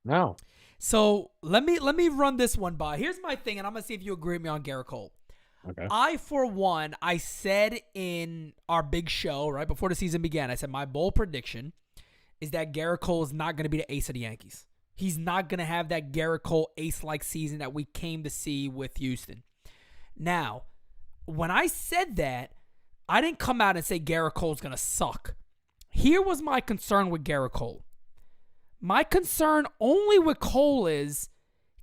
No. So let me run this one by. Here's my thing, and I'm going to see if you agree with me on Gerrit Cole. Okay. I said in our big show, right before the season began, I said my bold prediction is that Gerrit Cole is not going to be the ace of the Yankees. He's not going to have that Gerrit Cole ace-like season that we came to see with Houston. Now, when I said that, I didn't come out and say Gerrit Cole's going to suck. Here was my concern with Gerrit Cole. My concern only with Cole is,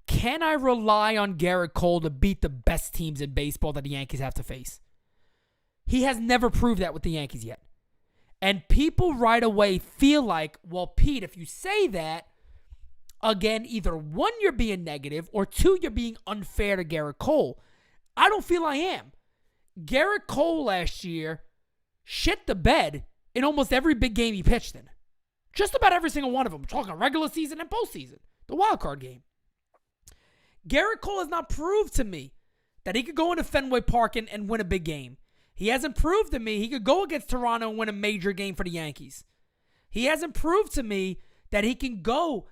can I rely on Gerrit Cole to beat the best teams in baseball that the Yankees have to face? He has never proved that with the Yankees yet. And people right away feel like, well, Pete, if you say that, again, either one, you're being negative, or two, you're being unfair to Gerrit Cole. I don't feel I am. Gerrit Cole last year shit the bed in almost every big game he pitched in. Just about every single one of them. We're talking regular season and postseason. The wild card game. Gerrit Cole has not proved to me that he could go into Fenway Park and win a big game. He hasn't proved to me he could go against Toronto and win a major game for the Yankees. He hasn't proved to me that he can go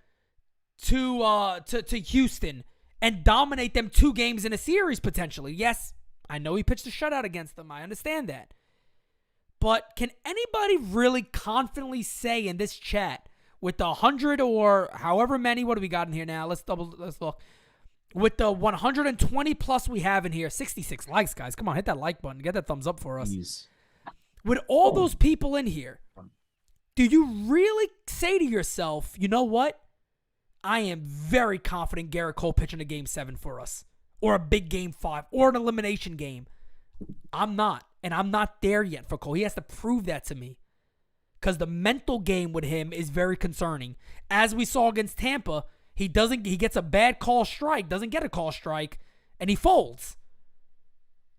to Houston and dominate them 2 games in a series potentially. Yes, I know he pitched a shutout against them. I understand that. But can anybody really confidently say in this chat with the 100 or however many, what do we got in here now? Let's look. With the 120 plus we have in here, 66 likes, guys. Come on, hit that like button. Get that thumbs up for us. Jeez. With all those people in here, do you really say to yourself, you know what? I am very confident Gerrit Cole pitching a game 7 for us, or a big game 5, or an elimination game. I'm not, and I'm not there yet for Cole. He has to prove that to me, because the mental game with him is very concerning. As we saw against Tampa, he gets a bad call strike, doesn't get a call strike, and he folds.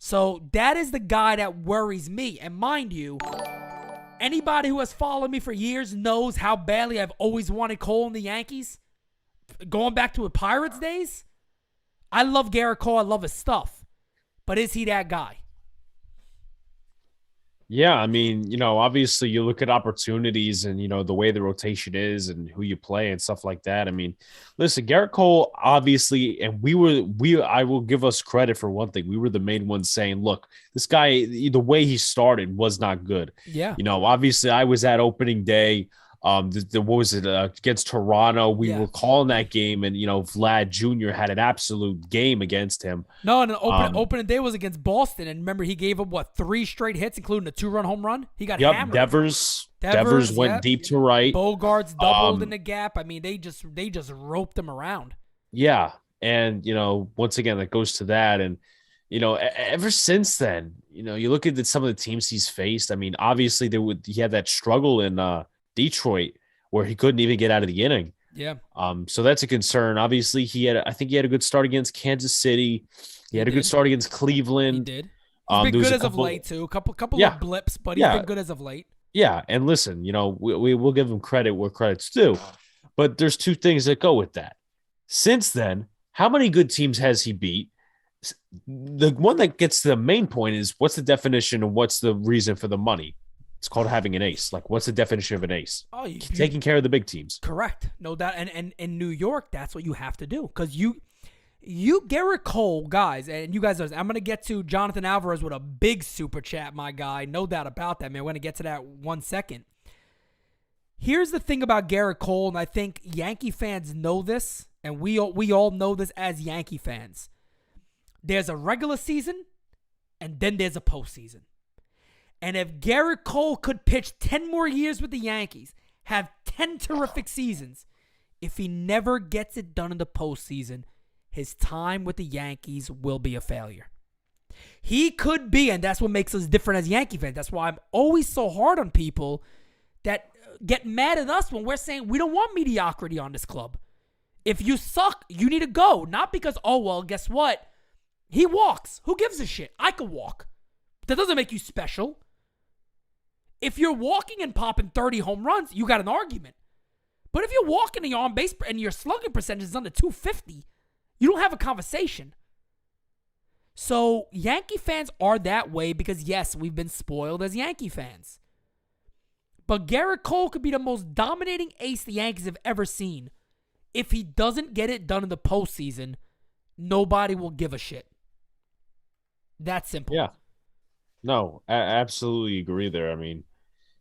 So that is the guy that worries me. And mind you, anybody who has followed me for years knows how badly I've always wanted Cole in the Yankees. Going back to the Pirates days, I love Gerrit Cole. I love his stuff. But is he that guy? Yeah, I mean, obviously you look at opportunities and, the way the rotation is and who you play and stuff like that. I mean, listen, Gerrit Cole, obviously, and I will give us credit for one thing. We were the main ones saying, look, this guy, the way he started was not good. Yeah. Obviously I was at opening day. What was it against Toronto? We were calling that game, and Vlad Jr. had an absolute game against him. No, and opening day was against Boston, and remember he gave up 3 straight hits, including a 2-run home run. He got hammered. Devers went deep to right. Bogarts doubled in the gap. I mean, they just roped him around. Yeah, and once again, that goes to that, and ever since then, you look at some of the teams he's faced. I mean, obviously he had that struggle in Detroit where he couldn't even get out of the inning. Yeah. So that's a concern. Obviously, I think he had a good start against Kansas City. He had a good start against Cleveland. He did. He's been good as of late too. A couple of blips, but he's been good as of late. Yeah, and listen, we will give him credit where credit's due. But there's 2 things that go with that. Since then, how many good teams has he beat? The one that gets to the main point is what's the definition and what's the reason for the money? It's called having an ace. Like, what's the definition of an ace? Oh, taking care of the big teams. Correct. No doubt. And in New York, that's what you have to do. Because you Gerrit Cole, guys, and you guys I'm going to get to Jonathan Alvarez with a big super chat, my guy. No doubt about that, man. We're going to get to that 1 second. Here's the thing about Gerrit Cole, and I think Yankee fans know this, and we all know this as Yankee fans. There's a regular season, and then there's a postseason. And if Gerrit Cole could pitch 10 more years with the Yankees, have 10 terrific seasons, if he never gets it done in the postseason, his time with the Yankees will be a failure. He could be, and that's what makes us different as Yankee fans. That's why I'm always so hard on people that get mad at us when we're saying we don't want mediocrity on this club. If you suck, you need to go. Not because, guess what? He walks. Who gives a shit? I could walk. That doesn't make you special. If you're walking and popping 30 home runs, you got an argument. But if you're walking and you're on base and your slugging percentage is under 250, you don't have a conversation. So Yankee fans are that way because, yes, we've been spoiled as Yankee fans. But Gerrit Cole could be the most dominating ace the Yankees have ever seen. If he doesn't get it done in the postseason, nobody will give a shit. That simple. Yeah. No, I absolutely agree there. I mean,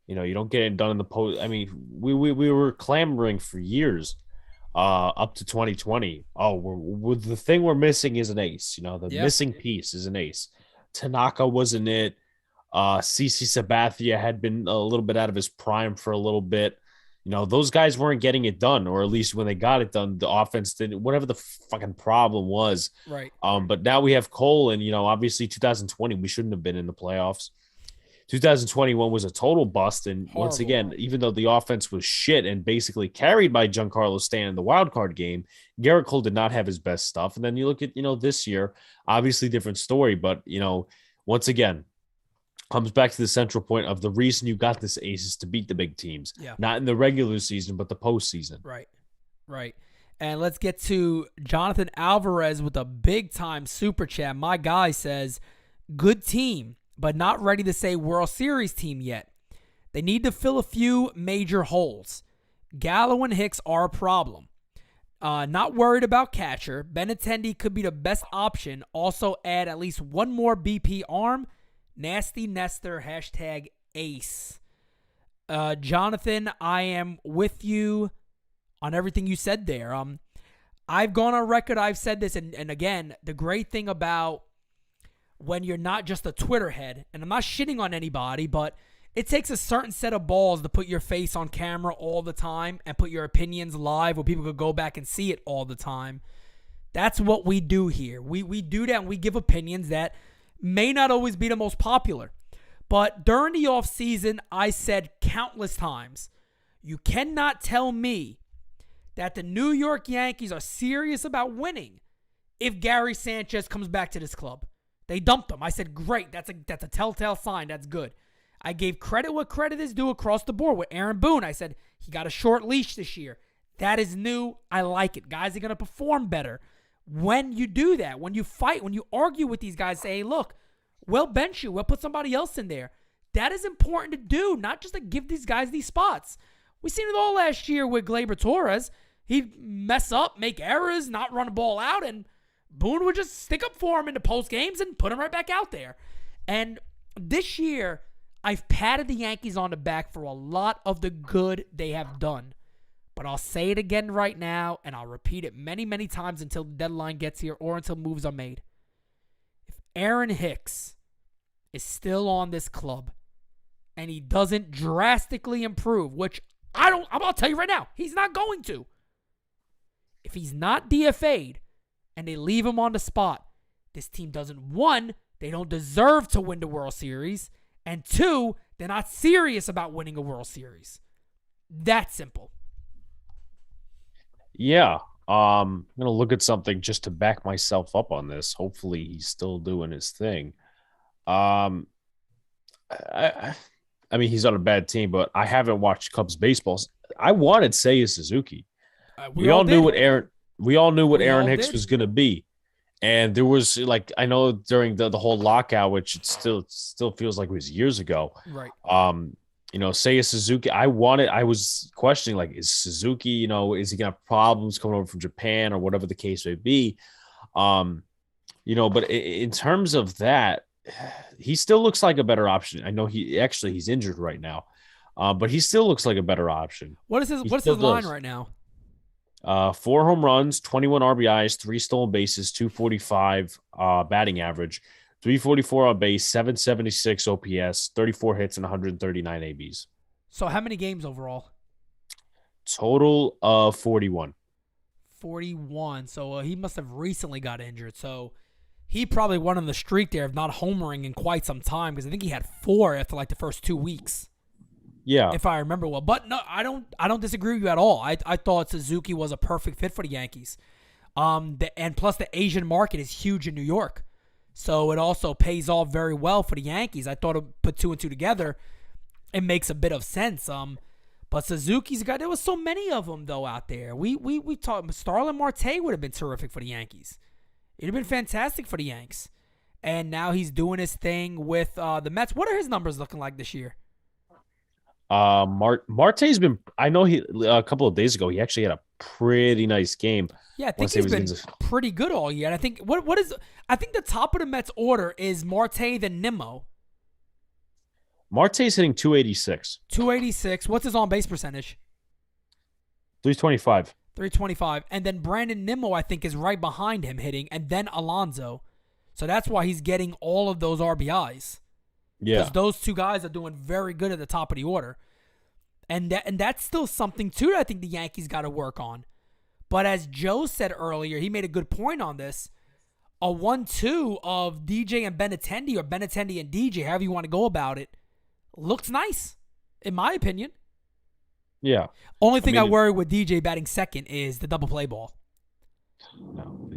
you don't get it done in the post. I mean, we were clamoring for years up to 2020. The thing we're missing is an ace. Missing piece is an ace. Tanaka wasn't it. CC Sabathia had been a little bit out of his prime for a little bit. Those guys weren't getting it done, or at least when they got it done, the offense didn't, whatever the fucking problem was. Right. But now we have Cole, and, obviously 2020, we shouldn't have been in the playoffs. 2021 was a total bust. And once again, even though the offense was shit and basically carried by Giancarlo Stanton in the wild card game, Gerrit Cole did not have his best stuff. And then you look at, this year, obviously different story, but, once again, comes back to the central point of the reason you got this ace is to beat the big teams. Yeah. Not in the regular season, but the postseason. Right. And let's get to Jonathan Alvarez with a big-time super chat. My guy says, good team, but not ready to say World Series team yet. They need to fill a few major holes. Gallo and Hicks are a problem. Not worried about catcher. Benintendi could be the best option. Also add at least one more BP arm. Nasty Nestor, #ace. Jonathan, I am with you on everything you said there. I've gone on record, I've said this, and again, the great thing about when you're not just a Twitter head, and I'm not shitting on anybody, but it takes a certain set of balls to put your face on camera all the time and put your opinions live where people could go back and see it all the time. That's what we do here. We do that, and we give opinions that may not always be the most popular. But during the offseason, I said countless times, you cannot tell me that the New York Yankees are serious about winning if Gary Sanchez comes back to this club. They dumped him. I said, great. That's a telltale sign. That's good. I gave credit what credit is due across the board. With Aaron Boone, I said he got a short leash this year. That is new. I like it. Guys are going to perform better. When you do that, when you fight, when you argue with these guys, say, hey, look, we'll bench you. We'll put somebody else in there. That is important to do, not just to give these guys these spots. We seen it all last year with Gleyber Torres. He'd mess up, make errors, not run a ball out, and Boone would just stick up for him in the post games and put him right back out there. And this year, I've patted the Yankees on the back for a lot of the good they have done. But I'll say it again right now, and I'll repeat it many, many times until the deadline gets here or until moves are made. If Aaron Hicks is still on this club and he doesn't drastically improve, which I'm going to tell you right now, he's not going to. If he's not DFA'd and they leave him on the spot, this team doesn't, one, they don't deserve to win the World Series, and two, they're not serious about winning a World Series. That simple. Yeah. I'm going to look at something just to back myself up on this. Hopefully he's still doing his thing. I mean, he's on a bad team, but I haven't watched Cubs baseball. I wanted Seiya Suzuki. We all knew what Aaron Hicks was going to be. And there was, like, I know during the whole lockout, which it still feels like it was years ago. Right. Seiya Suzuki, I was questioning, like, is Suzuki, is he going to have problems coming over from Japan or whatever the case may be? But in terms of that, he still looks like a better option. I know he's injured right now, but he still looks like a better option. What's his line right now? 4 home runs, 21 RBIs, 3 stolen bases, 245 batting average, 344 on base, 776 OPS, 34 hits, and 139 ABs. So how many games overall? Total of 41. 41. So he must have recently got injured. So he probably went on the streak there of not homering in quite some time, because I think he had 4 after like the first 2 weeks. Yeah. If I remember well. But no, I don't disagree with you at all. I thought Suzuki was a perfect fit for the Yankees. And plus the Asian market is huge in New York. So it also pays off very well for the Yankees. I thought it put 2 and 2 together. It makes a bit of sense. But Suzuki's got, there was so many of them though out there. We talked, Starlin Marte would have been terrific for the Yankees. It'd have been fantastic for the Yanks. And now he's doing his thing with the Mets. What are his numbers looking like this year? Marte's been, I know he a couple of days ago he actually had a pretty nice game. Yeah, I think he's been pretty good all year. And I think I think the top of the Mets order is Marte, then Nimmo. Marte's hitting 286. 286. What's his on base percentage? 325. 325. And then Brandon Nimmo, I think, is right behind him hitting, and then Alonso. So that's why he's getting all of those RBIs. Yeah. Because those two guys are doing very good at the top of the order. And that's still something, too, that I think the Yankees got to work on. But as Joe said earlier, he made a good point on this. A 1-2 of DJ and Benintendi, or Benintendi and DJ, however you want to go about it, looks nice, in my opinion. Yeah. Only thing I worry with DJ batting second is the double play ball. No,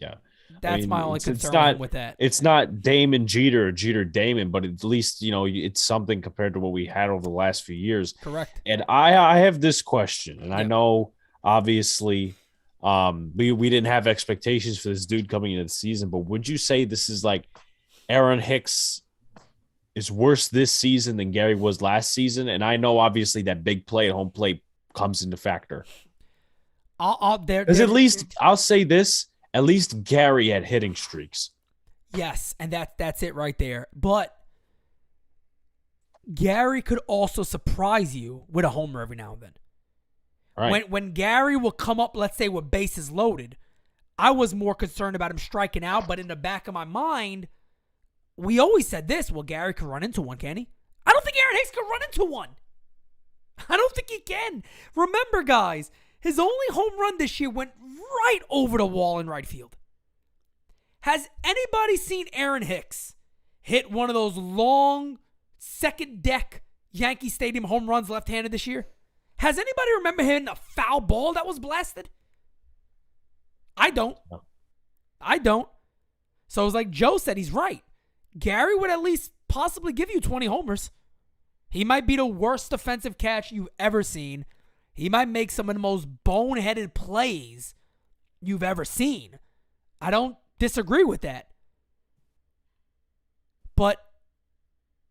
yeah. That's my only concern with that. It's not Damon Jeter or Jeter Damon, but at least, it's something compared to what we had over the last few years. Correct. And I have this question, and I know, obviously, we didn't have expectations for this dude coming into the season, but would you say this is like Aaron Hicks is worse this season than Gary was last season? And I know, obviously, that big play at home plate comes into factor. Because at least, I'll say this, at least Gary had hitting streaks. Yes, and that's it right there. But Gary could also surprise you with a homer every now and then. Right. When Gary will come up, let's say, with bases loaded, I was more concerned about him striking out, but in the back of my mind, we always said this, well, Gary could run into one, can he? I don't think Aaron Hicks could run into one. I don't think he can. Remember, guys, his only home run this year went right over the wall in right field. Has anybody seen Aaron Hicks hit one of those long second deck Yankee Stadium home runs left-handed this year? Has anybody remember hitting a foul ball that was blasted? I don't. So it's like Joe said, he's right. Gary would at least possibly give you 20 homers. He might be the worst defensive catch you've ever seen. He might make some of the most boneheaded plays you've ever seen. I don't disagree with that. But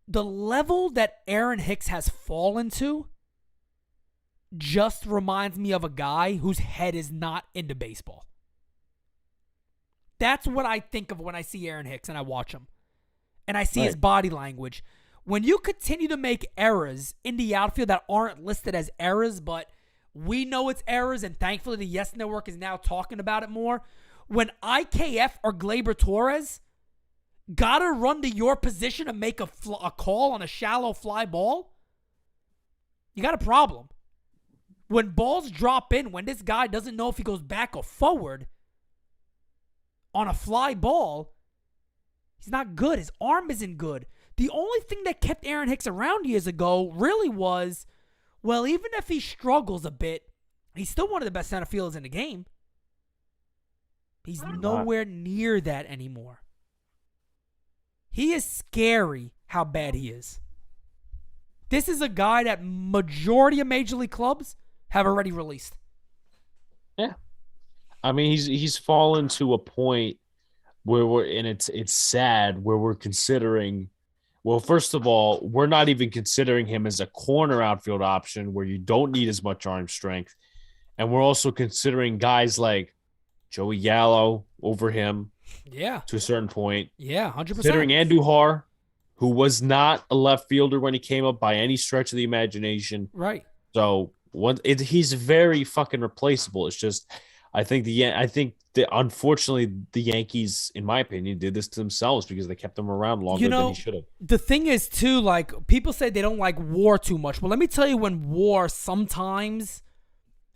the level that Aaron Hicks has fallen to just reminds me of a guy whose head is not into baseball. That's what I think of when I see Aaron Hicks and I watch him. And I see his body language. When you continue to make errors in the outfield that aren't listed as errors, but we know it's errors, and thankfully the Yes Network is now talking about it more. When IKF or Gleyber Torres gotta run to your position to make a call on a shallow fly ball, you got a problem. When balls drop in, when this guy doesn't know if he goes back or forward on a fly ball, he's not good. His arm isn't good. The only thing that kept Aaron Hicks around years ago really was, well, even if he struggles a bit, he's still one of the best center fielders in the game. He's nowhere near that anymore. He is scary how bad he is. This is a guy that majority of major league clubs have already released. Yeah. I mean, he's fallen to a point where it's sad, where we're considering, well, first of all, we're not even considering him as a corner outfield option where you don't need as much arm strength. And we're also considering guys like Joey Gallo over him. Yeah. To a certain point. Yeah, 100%. Considering Andujar, who was not a left fielder when he came up by any stretch of the imagination. Right. So he's very fucking replaceable. It's just, I think unfortunately the Yankees, in my opinion, did this to themselves because they kept him around longer than he should have. The thing is too, like, people say they don't like WAR too much. Well, let me tell you, when WAR sometimes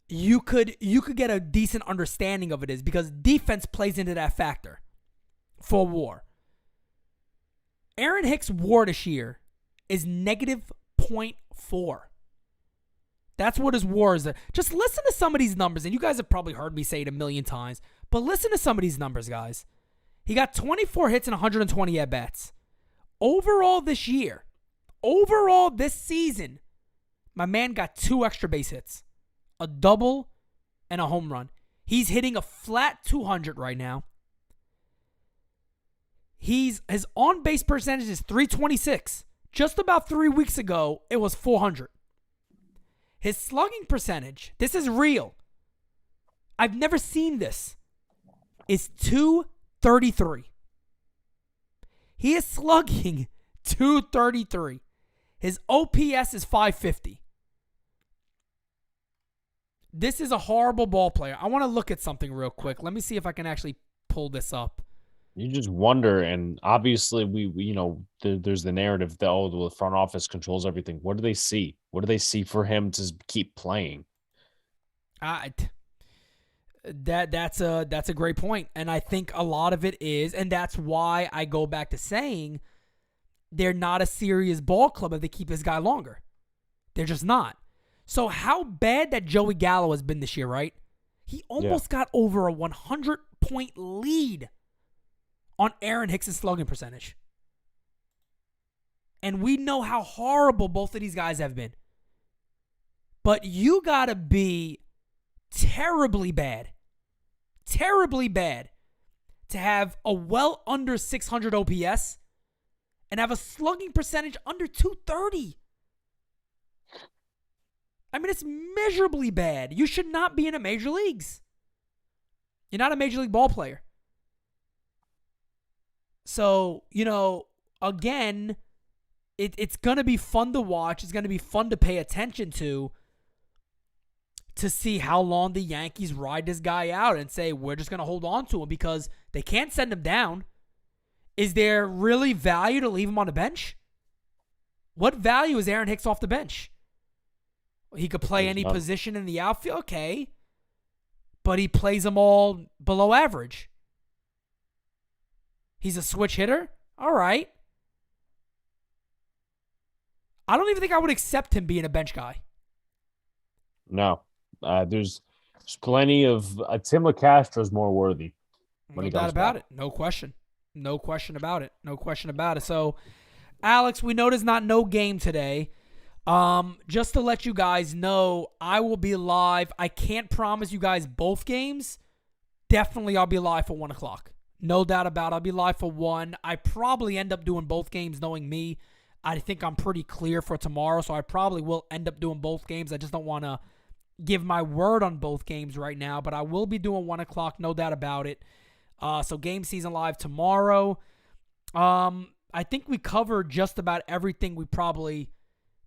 you could get a decent understanding of it is because defense plays into that factor for WAR. Aaron Hicks' WAR this year is negative 0.4. That's what his WAR is. Just listen to some of these numbers, and you guys have probably heard me say it a million times, but listen to some of these numbers, guys. He got 24 hits and 120 at-bats. Overall this season, my man got 2 extra base hits, a double and a home run. He's hitting a flat 200 right now. His on-base percentage is 326. Just about 3 weeks ago, it was 400. His slugging percentage, this is real. I've never seen this, is 233. He is slugging 233. His OPS is 550. This is a horrible ball player. I want to look at something real quick. Let me see if I can actually pull this up. You just wonder, and obviously there's the narrative that the front office controls everything. What do they see? What do they see for him to keep playing? That's a great point, and I think a lot of it is, and that's why I go back to saying they're not a serious ball club if they keep this guy longer. They're just not. So how bad that Joey Gallo has been this year, right? He almost got over a 100-point lead on Aaron Hicks' slugging percentage. And we know how horrible both of these guys have been. But you got to be terribly bad to have a well under 600 OPS and have a slugging percentage under 230. I mean, it's miserably bad. You should not be in the major leagues. You're not a major league ball player. So, again, it's going to be fun to watch. It's going to be fun to pay attention to see how long the Yankees ride this guy out and say, we're just going to hold on to him because they can't send him down. Is there really value to leave him on the bench? What value is Aaron Hicks off the bench? He could play any position in the outfield, okay, but he plays them all below average. He's a switch hitter? All right. I don't even think I would accept him being a bench guy. No. There's plenty of Tim LeCastro's more worthy. No doubt about it. No question. No question about it. No question about it. So, Alex, we know there's not no game today. Just to let you guys know, I will be live. I can't promise you guys both games. Definitely I'll be live for 1 o'clock. No doubt about it. I'll be live for 1. I probably end up doing both games, knowing me. I think I'm pretty clear for tomorrow, so I probably will end up doing both games. I just don't want to give my word on both games right now, but I will be doing 1 o'clock, no doubt about it. So GameSZN live tomorrow. I think we covered just about everything we probably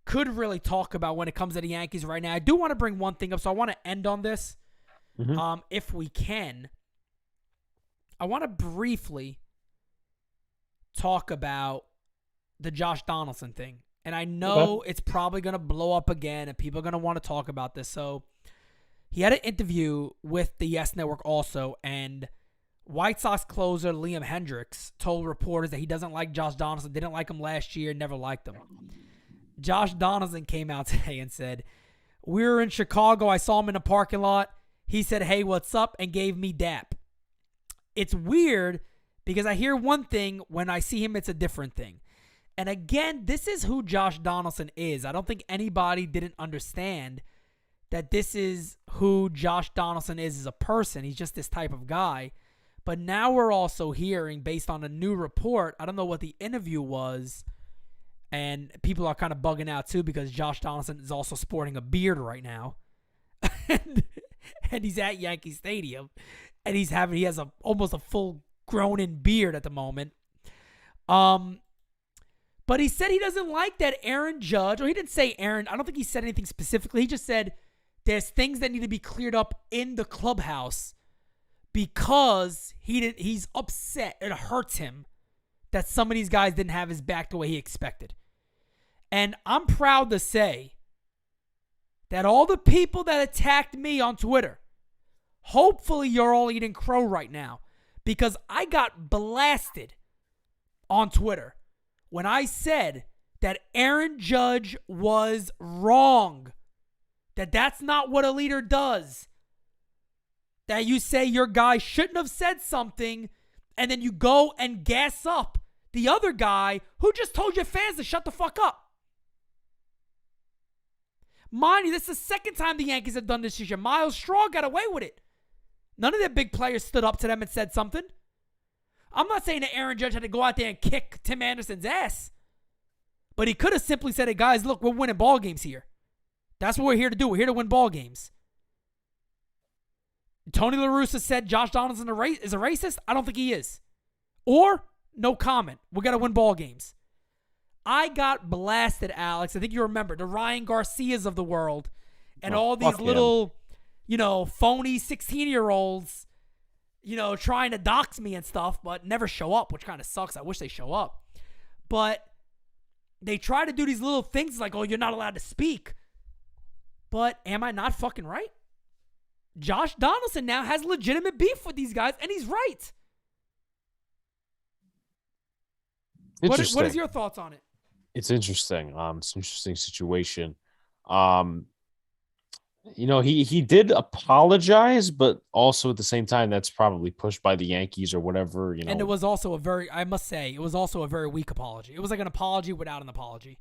could really talk about when it comes to the Yankees right now. I do want to bring one thing up, so I want to end on this. If we can. I want to briefly talk about the Josh Donaldson thing. And I know it's probably going to blow up again and people are going to want to talk about this. So he had an interview with the Yes Network also, and White Sox closer Liam Hendricks told reporters that he doesn't like Josh Donaldson, didn't like him last year, never liked him. Josh Donaldson came out today and said, "We were in Chicago. I saw him in a parking lot. He said, 'Hey, what's up?' and gave me dap." It's weird because I hear one thing. When I see him, it's a different thing. And again, this is who Josh Donaldson is. I don't think anybody didn't understand that this is who Josh Donaldson is as a person. He's just this type of guy. But now we're also hearing, based on a new report, I don't know what the interview was, and people are kind of bugging out too because Josh Donaldson is also sporting a beard right now. And he's at Yankee Stadium, and he has almost a full grown-in beard at the moment. But he said he doesn't like that Aaron Judge, or he didn't say Aaron. I don't think he said anything specifically. He just said there's things that need to be cleared up in the clubhouse because he's upset. It hurts him that some of these guys didn't have his back the way he expected. And I'm proud to say that all the people that attacked me on Twitter, hopefully you're all eating crow right now, because I got blasted on Twitter when I said that Aaron Judge was wrong, that that's not what a leader does, that you say your guy shouldn't have said something, and then you go and gas up the other guy who just told your fans to shut the fuck up. Mind you, this is the second time the Yankees have done this year. Miles Straw got away with it. None of their big players stood up to them and said something. I'm not saying that Aaron Judge had to go out there and kick Tim Anderson's ass. But he could have simply said, "Hey, guys, look, we're winning ball games here. That's what we're here to do. We're here to win ball games." Tony La Russa said Josh Donaldson is a racist. I don't think he is. Or, no comment. We got to win ball games. I got blasted, Alex. I think you remember the Ryan Garcias of the world and all these little, phony 16-year-olds, trying to dox me and stuff, but never show up, which kind of sucks. I wish they show up. But they try to do these little things like, "Oh, you're not allowed to speak." But am I not fucking right? Josh Donaldson now has legitimate beef with these guys, and he's right. What is your thoughts on it? It's interesting. It's an interesting situation. He did apologize, but also at the same time, that's probably pushed by the Yankees or whatever. And it was also I must say, it was also a very weak apology. It was like an apology without an apology.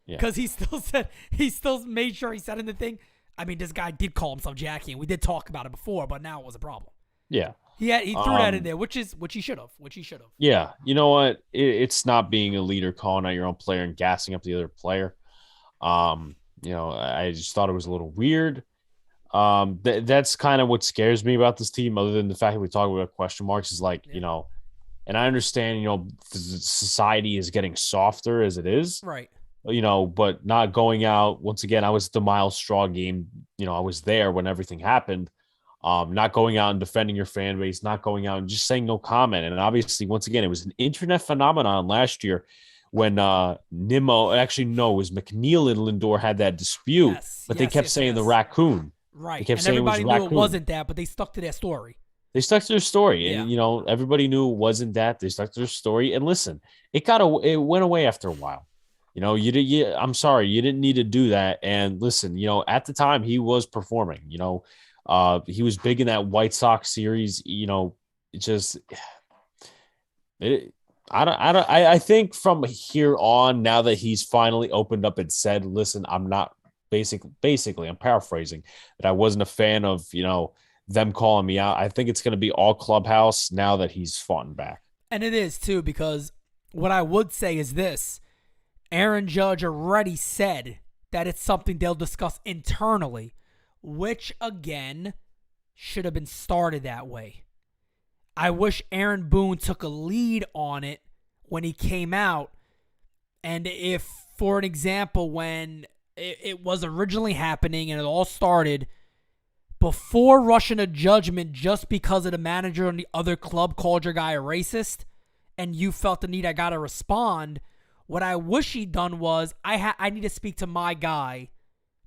Because he still made sure he said in the thing. I mean, this guy did call himself Jackie, and we did talk about it before, but now it was a problem. Yeah. He threw that in there, which he should have. Yeah. You know what? It's not being a leader, calling out your own player and gassing up the other player. I just thought it was a little weird. That's kind of what scares me about this team, other than the fact that we talk about question marks, is like, and I understand, the society is getting softer as it is. Right. But not going out. Once again, I was at the Miles Straw game. I was there when everything happened. Not going out and defending your fan base, not going out and just saying no comment. And obviously, once again, it was an internet phenomenon last year when Nimmo, actually, no, it was McNeil and Lindor had that dispute, but they kept saying the raccoon. Right. They kept and saying everybody it was knew raccoon. it wasn't that, but they stuck to their story. They stuck to their story. And, everybody knew it wasn't that. They stuck to their story. And listen, it went away after a while. I'm sorry, you didn't need to do that. And listen, at the time he was performing, he was big in that White Sox series, It, I think from here on, now that he's finally opened up and said, listen, I'm not basically, I'm paraphrasing, that I wasn't a fan of, them calling me out. I think it's going to be all Clubhouse now that he's fought and back. And it is too, because what I would say is this: Aaron Judge already said that it's something they'll discuss internally, which again should have been started that way. I wish Aaron Boone took a lead on it when he came out. And if, for an example, when it was originally happening and it all started, before rushing a judgment just because of the manager and the other club called your guy a racist and you felt the need, I got to respond, what I wish he'd done was, I need to speak to my guy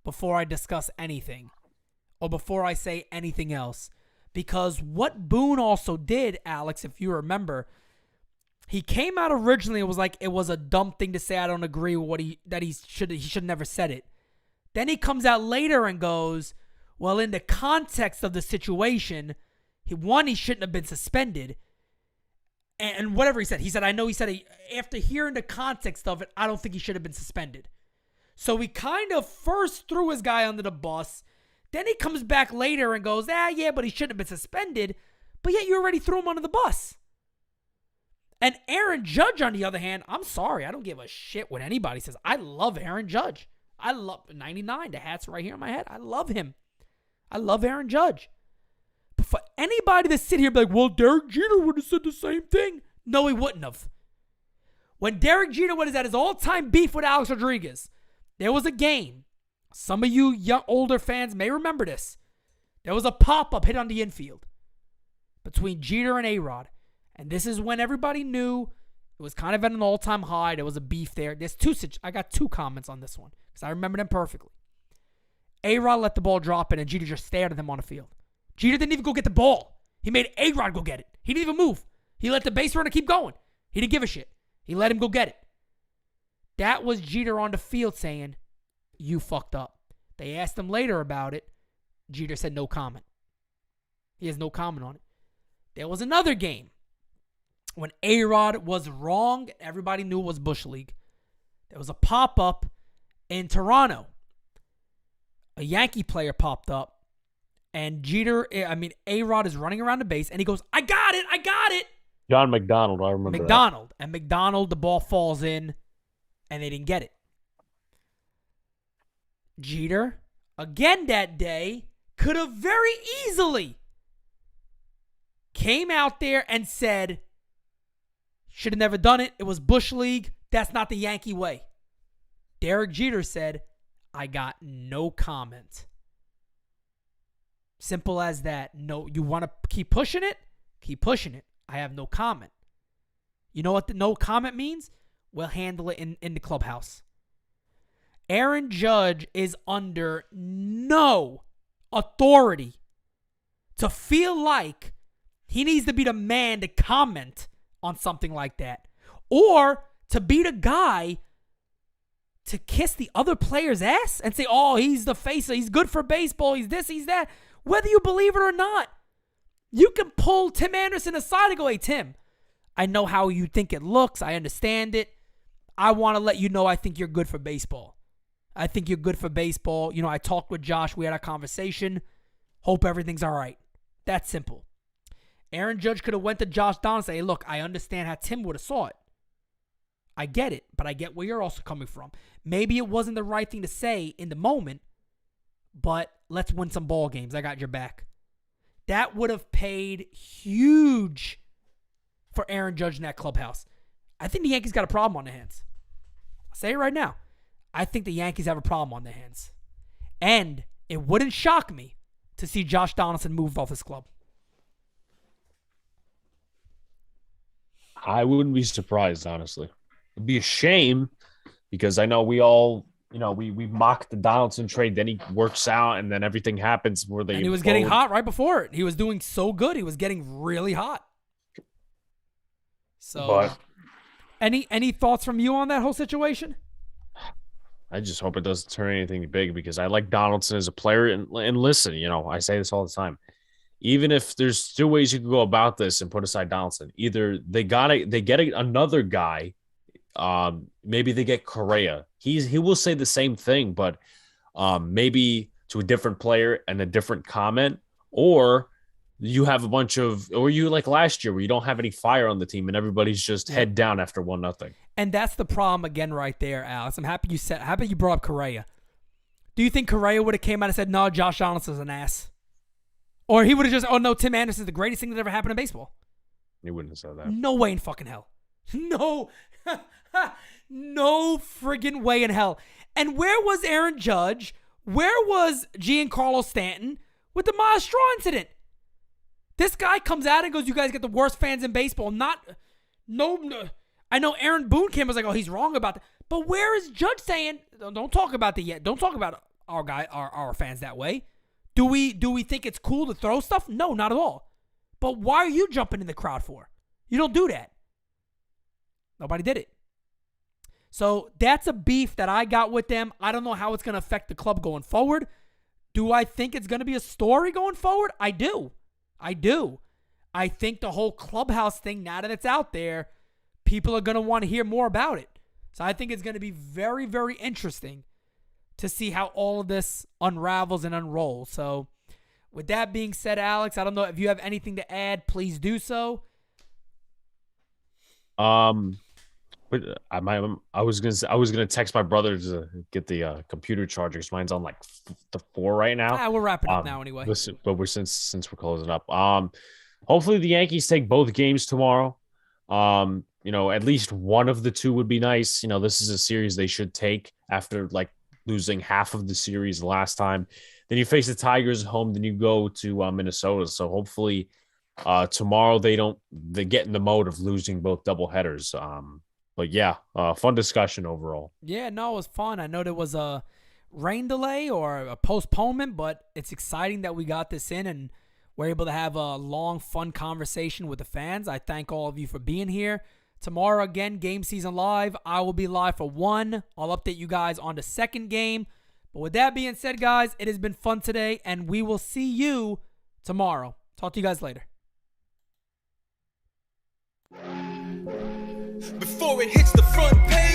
before I discuss anything or before I say anything else. Because what Boone also did, Alex, if you remember, he came out originally, it was like it was a dumb thing to say, I don't agree with he should never said it. Then he comes out later and goes, well, in the context of the situation, he shouldn't have been suspended. And whatever he said, after hearing the context of it, I don't think he should have been suspended. So he kind of first threw his guy under the bus. Then he comes back later and goes, yeah, but he shouldn't have been suspended. But yet you already threw him under the bus. And Aaron Judge, on the other hand, I'm sorry, I don't give a shit what anybody says. I love Aaron Judge. I love 99. The hat's right here in my head. I love him. I love Aaron Judge. But for anybody to sit here and be like, well, Derek Jeter would have said the same thing. No, he wouldn't have. When Derek Jeter was at his all-time beef with Alex Rodriguez, there was a game. Some of you young, older fans may remember this. There was a pop-up hit on the infield between Jeter and A-Rod. And this is when everybody knew it was kind of at an all-time high. There was a beef there. I got two comments on this one because I remember them perfectly. A-Rod let the ball drop in, and Jeter just stared at him on the field. Jeter didn't even go get the ball. He made A-Rod go get it. He didn't even move. He let the base runner keep going. He didn't give a shit. He let him go get it. That was Jeter on the field saying, you fucked up. They asked him later about it. Jeter said no comment. He has no comment on it. There was another game when A-Rod was wrong. Everybody knew it was Bush League. There was a pop-up in Toronto. A Yankee player popped up, and A-Rod is running around the base, and he goes, I got it. John McDonald, I remember McDonald. And McDonald, the ball falls in, and they didn't get it. Jeter, again that day, could have very easily came out there and said, should have never done it. It was Bush League. That's not the Yankee way. Derek Jeter said, I got no comment. Simple as that. No, you want to keep pushing it? Keep pushing it. I have no comment. You know what the no comment means? We'll handle it in the clubhouse. Aaron Judge is under no authority to feel like he needs to be the man to comment on something like that. Or to be the guy to kiss the other player's ass and say, oh, he's the face, he's good for baseball, he's this, he's that. Whether you believe it or not, you can pull Tim Anderson aside and go, hey, Tim, I know how you think it looks. I understand it. I want to let you know I think you're good for baseball. I think you're good for baseball. I talked with Josh. We had a conversation. Hope everything's all right. That's simple. Aaron Judge could have went to Josh Donaldson and say, hey, look, I understand how Tim would have saw it. I get it, but I get where you're also coming from. Maybe it wasn't the right thing to say in the moment, but let's win some ball games. I got your back. That would have paid huge for Aaron Judge in that clubhouse. I think the Yankees got a problem on their hands. I'll say it right now. I think the Yankees have a problem on their hands. And it wouldn't shock me to see Josh Donaldson moved off this club. I wouldn't be surprised, honestly. It'd be a shame because I know we all, we mocked the Donaldson trade. Then he works out and then everything happens where they. And he was getting hot right before it. He was doing so good. He was getting really hot. So, but any thoughts from you on that whole situation? I just hope it doesn't turn anything big because I like Donaldson as a player. And listen, I say this all the time. even if there's two ways you could go about this and put aside Donaldson, either they get another guy. Maybe they get Correa. He will say the same thing, but maybe to a different player and a different comment, or you have a bunch of, or you like last year where you don't have any fire on the team and everybody's just head down after 1-0. And that's the problem again right there, Alex. I'm happy you brought up Correa. Do you think Correa would have came out and said, no, Josh Donaldson's an ass? Or he would have just, oh no, Tim Anderson's the greatest thing that ever happened in baseball? He wouldn't have said that. No way in fucking hell. No. No friggin' way in hell. And where was Aaron Judge? Where was Giancarlo Stanton with the Miles Straw incident? This guy comes out and goes, you guys get the worst fans in baseball. No. I know Aaron Boone came and was like, oh, he's wrong about that. But where is Judge saying, don't talk about don't talk about our fans that way. Do we think it's cool to throw stuff? No, not at all. But why are you jumping in the crowd for? You don't do that. Nobody did it. So that's a beef that I got with them. I don't know how it's going to affect the club going forward. Do I think it's going to be a story going forward? I do. I think the whole Clubhouse thing, now that it's out there, people are going to want to hear more about it. So I think it's going to be very, very interesting to see how all of this unravels and unrolls. So with that being said, Alex, I don't know if you have anything to add, please do so. But I was gonna text my brother to get the computer charger because mine's on like the 4 right now. We're wrapping up now anyway. But we're since we're closing up. Hopefully the Yankees take both games tomorrow. At least one of the two would be nice. This is a series they should take after like losing half of the series last time. Then you face the Tigers at home. Then you go to Minnesota. So hopefully tomorrow they get in the mode of losing both doubleheaders. But yeah, fun discussion overall. Yeah, no, it was fun. I know there was a rain delay or a postponement, but it's exciting that we got this in and we're able to have a long, fun conversation with the fans. I thank all of you for being here. Tomorrow, again, GameSZN Live. I will be live for 1. I'll update you guys on the second game. But with that being said, guys, it has been fun today, and we will see you tomorrow. Talk to you guys later. Before it hits the front page.